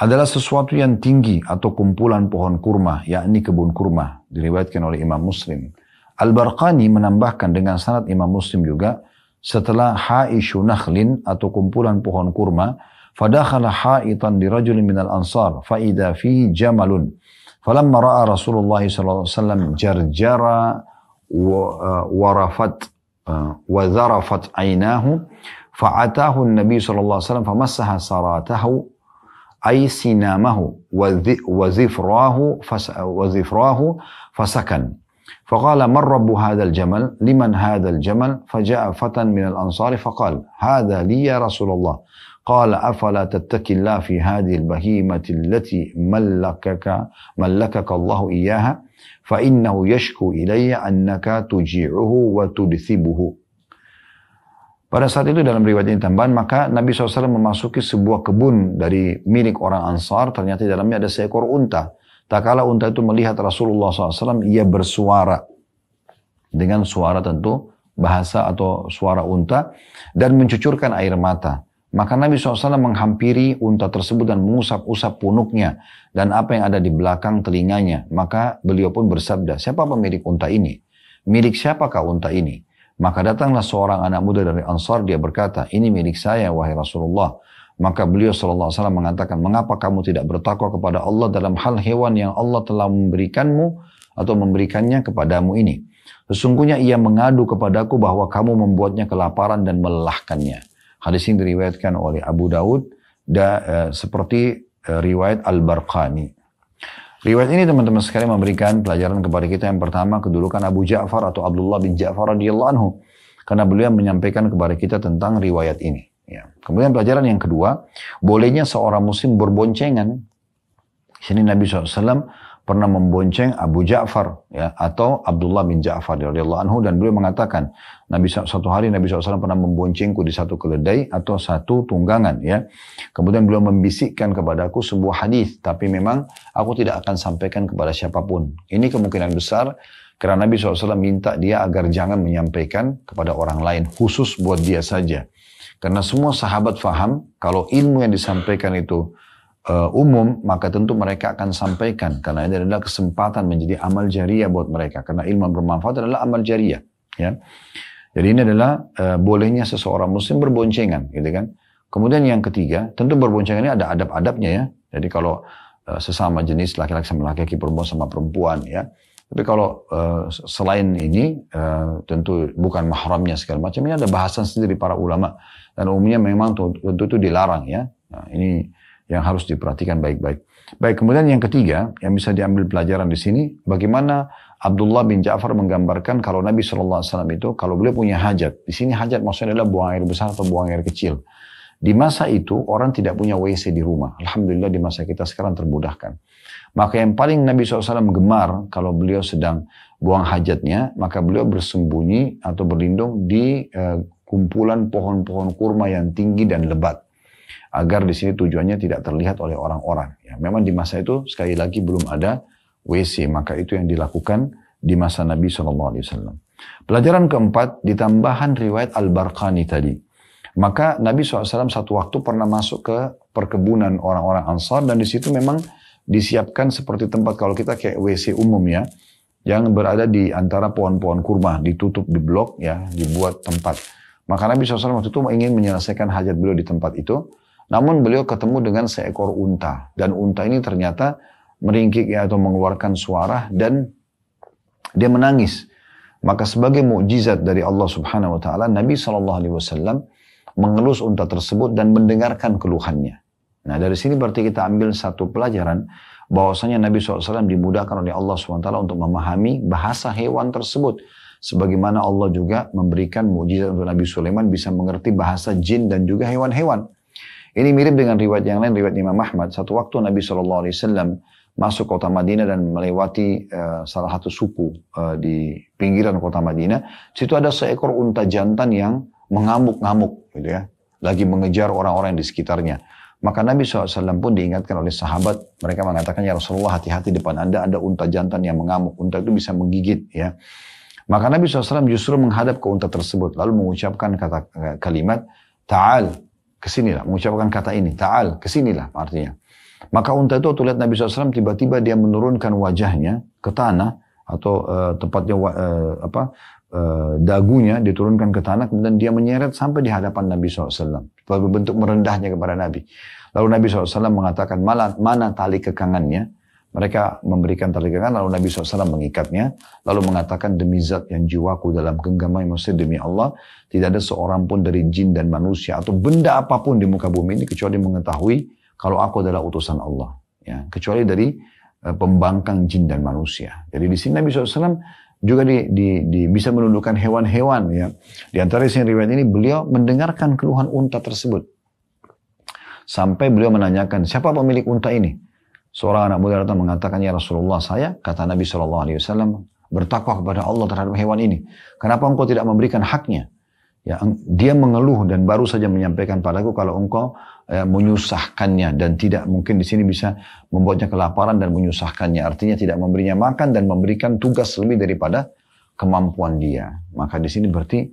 adalah sesuatu yang tinggi atau kumpulan pohon kurma, yakni kebun kurma, diriwayatkan oleh Imam Muslim. Al-Barqani menambahkan dengan sanad Imam Muslim juga, setelah haishu nakhlin atau kumpulan pohon kurma, fadakhala haitan li rajulin minal ansar, faida fihi jamalun. Falamma ra'a Rasulullah sallallahu alaihi wasallam jarjara warafat وذرفت عيناه فأتاه النبي صلى الله عليه وسلم فمسح سراتها ay sinamahu wa zifrahu fasakan. فقال من رب هذا الجمل لمن هذا الجمل فجاء فتى من الأنصار فقال هذا لي يا رسول الله قال أفلا تتقي الله في هذه البهيمة التي ملكك الله إياها فإنه يشكو إلي أنك تجيعه وتدثبه. Pada saat itu dalam riwayat ini tambahan, maka Nabi SAW memasuki sebuah kebun dari milik orang Ansar, ternyata di dalamnya ada seekor unta. Tak kala unta itu melihat Rasulullah SAW, ia bersuara dengan suara tentu bahasa atau suara unta dan mencucurkan air mata. Maka Nabi SAW menghampiri unta tersebut dan mengusap-usap punuknya dan apa yang ada di belakang telinganya. Maka beliau pun bersabda, siapa pemilik unta ini? Milik siapakah unta ini? Maka datanglah seorang anak muda dari Ansar, dia berkata, ini milik saya wahai Rasulullah. Maka beliau SAW mengatakan, mengapa kamu tidak bertakwa kepada Allah dalam hal hewan yang Allah telah memberikanmu atau memberikannya kepadamu ini? Sesungguhnya ia mengadu kepadaku bahwa kamu membuatnya kelaparan dan melelahkannya. Hadis ini diriwayatkan oleh Abu Daud seperti riwayat Al-Barqani. Riwayat ini teman-teman sekalian memberikan pelajaran kepada kita. Yang pertama, kedudukan Abu Ja'far atau Abdullah bin Ja'far radhiyallahu anhu. Karena beliau menyampaikan kepada kita tentang riwayat ini. Ya. Kemudian pelajaran yang kedua, bolehnya seorang muslim berboncengan. Di sini Nabi SAW pernah membonceng Abu Ja'far ya, atau Abdullah bin Ja'far radhiyallahu anhu, dan beliau mengatakan, satu hari Nabi SAW pernah memboncengku di satu keledai atau satu tunggangan ya. Kemudian beliau membisikkan kepadaku sebuah hadis, tapi memang aku tidak akan sampaikan kepada siapapun. Ini kemungkinan besar karena Nabi SAW minta dia agar jangan menyampaikan kepada orang lain, khusus buat dia saja. Karena semua sahabat faham kalau ilmu yang disampaikan itu umum, maka tentu mereka akan sampaikan. Karena ini adalah kesempatan menjadi amal jariah buat mereka. Karena ilmu yang bermanfaat adalah amal jariah. Ya. Jadi ini adalah bolehnya seseorang muslim berboncengan. Gitu kan. Kemudian yang ketiga, tentu berboncengan ini ada adab-adabnya ya. Jadi kalau sesama jenis laki-laki sama laki-laki, perempuan sama perempuan ya. Tapi kalau selain ini, tentu bukan mahramnya segala macam, ini ada bahasan sendiri para ulama. Dan umumnya memang tentu itu dilarang ya. Nah, ini yang harus diperhatikan baik-baik. Baik, kemudian yang ketiga, yang bisa diambil pelajaran di sini, bagaimana Abdullah bin Ja'far menggambarkan kalau Nabi SAW itu, kalau beliau punya hajat. Di sini hajat maksudnya adalah buang air besar atau buang air kecil. Di masa itu, orang tidak punya WC di rumah. Alhamdulillah di masa kita sekarang termudahkan. Maka yang paling Nabi SAW gemar kalau beliau sedang buang hajatnya, maka beliau bersembunyi atau berlindung di kumpulan pohon-pohon kurma yang tinggi dan lebat. Agar di sini tujuannya tidak terlihat oleh orang-orang. Ya, memang di masa itu sekali lagi belum ada WC, maka itu yang dilakukan di masa Nabi SAW. Pelajaran keempat, ditambahan riwayat Al-Barqani tadi. Maka Nabi SAW satu waktu pernah masuk ke perkebunan orang-orang Ansar, dan di situ memang disiapkan seperti tempat kalau kita kayak WC umum ya, yang berada di antara pohon-pohon kurma, ditutup di blok ya, dibuat tempat. Maka Nabi SAW waktu itu ingin menyelesaikan hajat beliau di tempat itu, namun beliau ketemu dengan seekor unta, dan unta ini ternyata meringkik ya, atau mengeluarkan suara, dan dia menangis. Maka sebagai mukjizat dari Allah Subhanahu Wa Taala, Nabi SAW mengelus unta tersebut dan mendengarkan keluhannya. Nah dari sini berarti kita ambil satu pelajaran bahwasanya Nabi SAW dimudahkan oleh Allah SWT untuk memahami bahasa hewan tersebut. Sebagaimana Allah juga memberikan mukjizat untuk Nabi Sulaiman bisa mengerti bahasa jin dan juga hewan-hewan. Ini mirip dengan riwayat yang lain, riwayat Imam Ahmad. Satu waktu Nabi SAW masuk kota Madinah dan melewati salah satu suku di pinggiran kota Madinah. Situ ada seekor unta jantan yang mengamuk-ngamuk, gitu ya, lagi mengejar orang-orang di sekitarnya. Maka Nabi SAW pun diingatkan oleh sahabat, mereka mengatakan, ya Rasulullah, hati-hati depan Anda ada unta jantan yang mengamuk, unta itu bisa menggigit, ya. Maka Nabi SAW justru menghadap ke unta tersebut, lalu mengucapkan kalimat, ta'al, kesinilah, mengucapkan kata ini, ta'al, kesinilah, artinya. Maka unta itu waktu lihat Nabi SAW, tiba-tiba dia menurunkan wajahnya ke tanah, atau tempatnya dagunya diturunkan ke tanah, kemudian dia menyeret sampai di hadapan Nabi SAW. Bentuk merendahnya kepada Nabi. Lalu Nabi SAW mengatakan, mana tali kekangannya? Mereka memberikan tali kekangan, lalu Nabi SAW mengikatnya, lalu mengatakan, demi zat yang jiwaku dalam genggaman, maksudnya demi Allah, tidak ada seorang pun dari jin dan manusia, atau benda apapun di muka bumi ini, kecuali mengetahui kalau aku adalah utusan Allah. Ya, kecuali dari pembangkang jin dan manusia. Jadi di sini Nabi SAW juga bisa menundukkan hewan-hewan. Ya. Di antara isi riwayat ini beliau mendengarkan keluhan unta tersebut. Sampai beliau menanyakan, siapa pemilik unta ini? Seorang anak muda datang mengatakan, ya Rasulullah, saya, kata Nabi SAW, bertakwa kepada Allah terhadap hewan ini. Kenapa engkau tidak memberikan haknya? Ya, dia mengeluh dan baru saja menyampaikan padaku kalau engkau menyusahkannya dan tidak mungkin di sini bisa membuatnya kelaparan dan menyusahkannya. Artinya tidak memberinya makan dan memberikan tugas lebih daripada kemampuan dia. Maka di sini berarti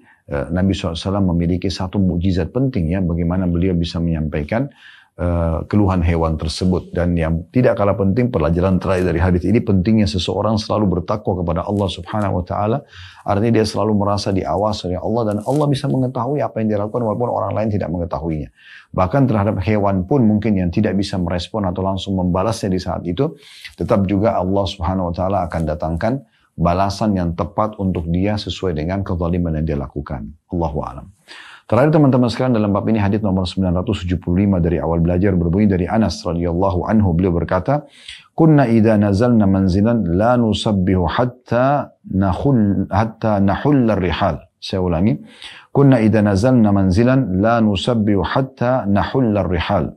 Nabi SAW memiliki satu mukjizat penting ya, bagaimana beliau bisa menyampaikan keluhan hewan tersebut. Dan yang tidak kalah penting, pelajaran terakhir dari hadis ini, pentingnya seseorang selalu bertakwa kepada Allah Subhanahu wa taala. Artinya dia selalu merasa diawasi oleh Allah dan Allah bisa mengetahui apa yang dia lakukan walaupun orang lain tidak mengetahuinya. Bahkan terhadap hewan pun mungkin yang tidak bisa merespon atau langsung membalasnya di saat itu, tetap juga Allah Subhanahu wa taala akan datangkan balasan yang tepat untuk dia sesuai dengan kezaliman yang dia lakukan. Allahu a'lam. Terakhir teman-teman sekalian, dalam bab ini hadis nomor 975 dari awal belajar berbunyi dari Anas radhiyallahu anhu, beliau berkata, "Kunna idza nazalna manzilan la nusabbihu hatta nahull ar-rihal." Saya ulangi. "Kunna idza nazalna manzilan la nusabbihu hatta nahull ar-rihal."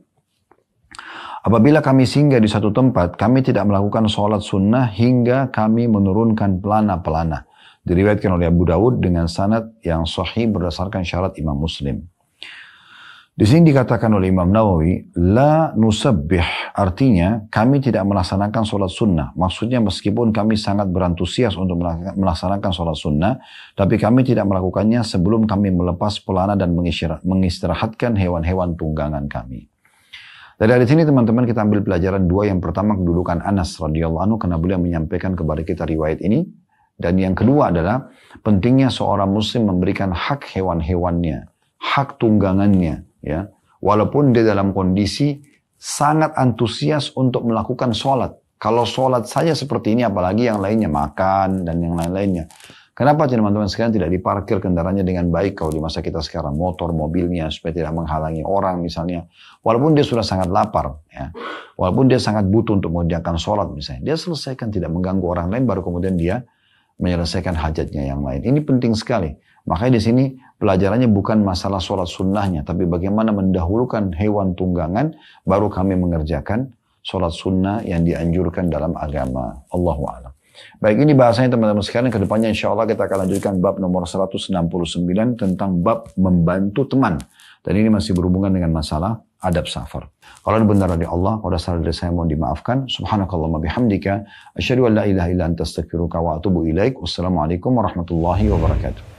Apabila kami singgah di satu tempat, kami tidak melakukan sholat sunnah hingga kami menurunkan pelana-pelana. Diriwayatkan oleh Abu Dawud dengan sanad yang sahih berdasarkan syarat Imam Muslim. Di sini dikatakan oleh Imam Nawawi, la nusabbih, artinya kami tidak melaksanakan sholat sunnah. Maksudnya meskipun kami sangat berantusias untuk melaksanakan sholat sunnah, tapi kami tidak melakukannya sebelum kami melepas pelana dan mengistirahatkan hewan-hewan tunggangan kami. Dari sini teman-teman kita ambil pelajaran dua. Yang pertama kedudukan Anas radhiyallahu anhu karena beliau menyampaikan kepada kita riwayat ini. Dan yang kedua adalah pentingnya seorang muslim memberikan hak hewan-hewannya, hak tunggangannya, ya. Walaupun dia dalam kondisi sangat antusias untuk melakukan sholat. Kalau sholat saja seperti ini, apalagi yang lainnya, makan dan yang lain-lainnya. Kenapa teman-teman sekalian tidak diparkir kendaraannya dengan baik kalau di masa kita sekarang, motor, mobilnya, supaya tidak menghalangi orang misalnya. Walaupun dia sudah sangat lapar, ya. Walaupun dia sangat butuh untuk mengerjakan sholat misalnya. Dia selesaikan, tidak mengganggu orang lain, baru kemudian dia menyelesaikan hajatnya yang lain. Ini penting sekali. Makanya di sini pelajarannya bukan masalah sholat sunnahnya, tapi bagaimana mendahulukan hewan tunggangan, baru kami mengerjakan sholat sunnah yang dianjurkan dalam agama. Allahu a'lam. Baik, ini bahasanya teman-teman sekalian. Kedepannya insya Allah kita akan lanjutkan bab nomor 169 tentang bab membantu teman. Dan ini masih berhubungan dengan masalah adab safar. Kalau ada benar dari Allah, kalau ada salah dari saya mohon dimaafkan. Subhanakallahumma bihamdika, asyhadu an la ilaha illa anta astaghfiruka wa atubu ilaik. Wassalamualaikum warahmatullahi wabarakatuh.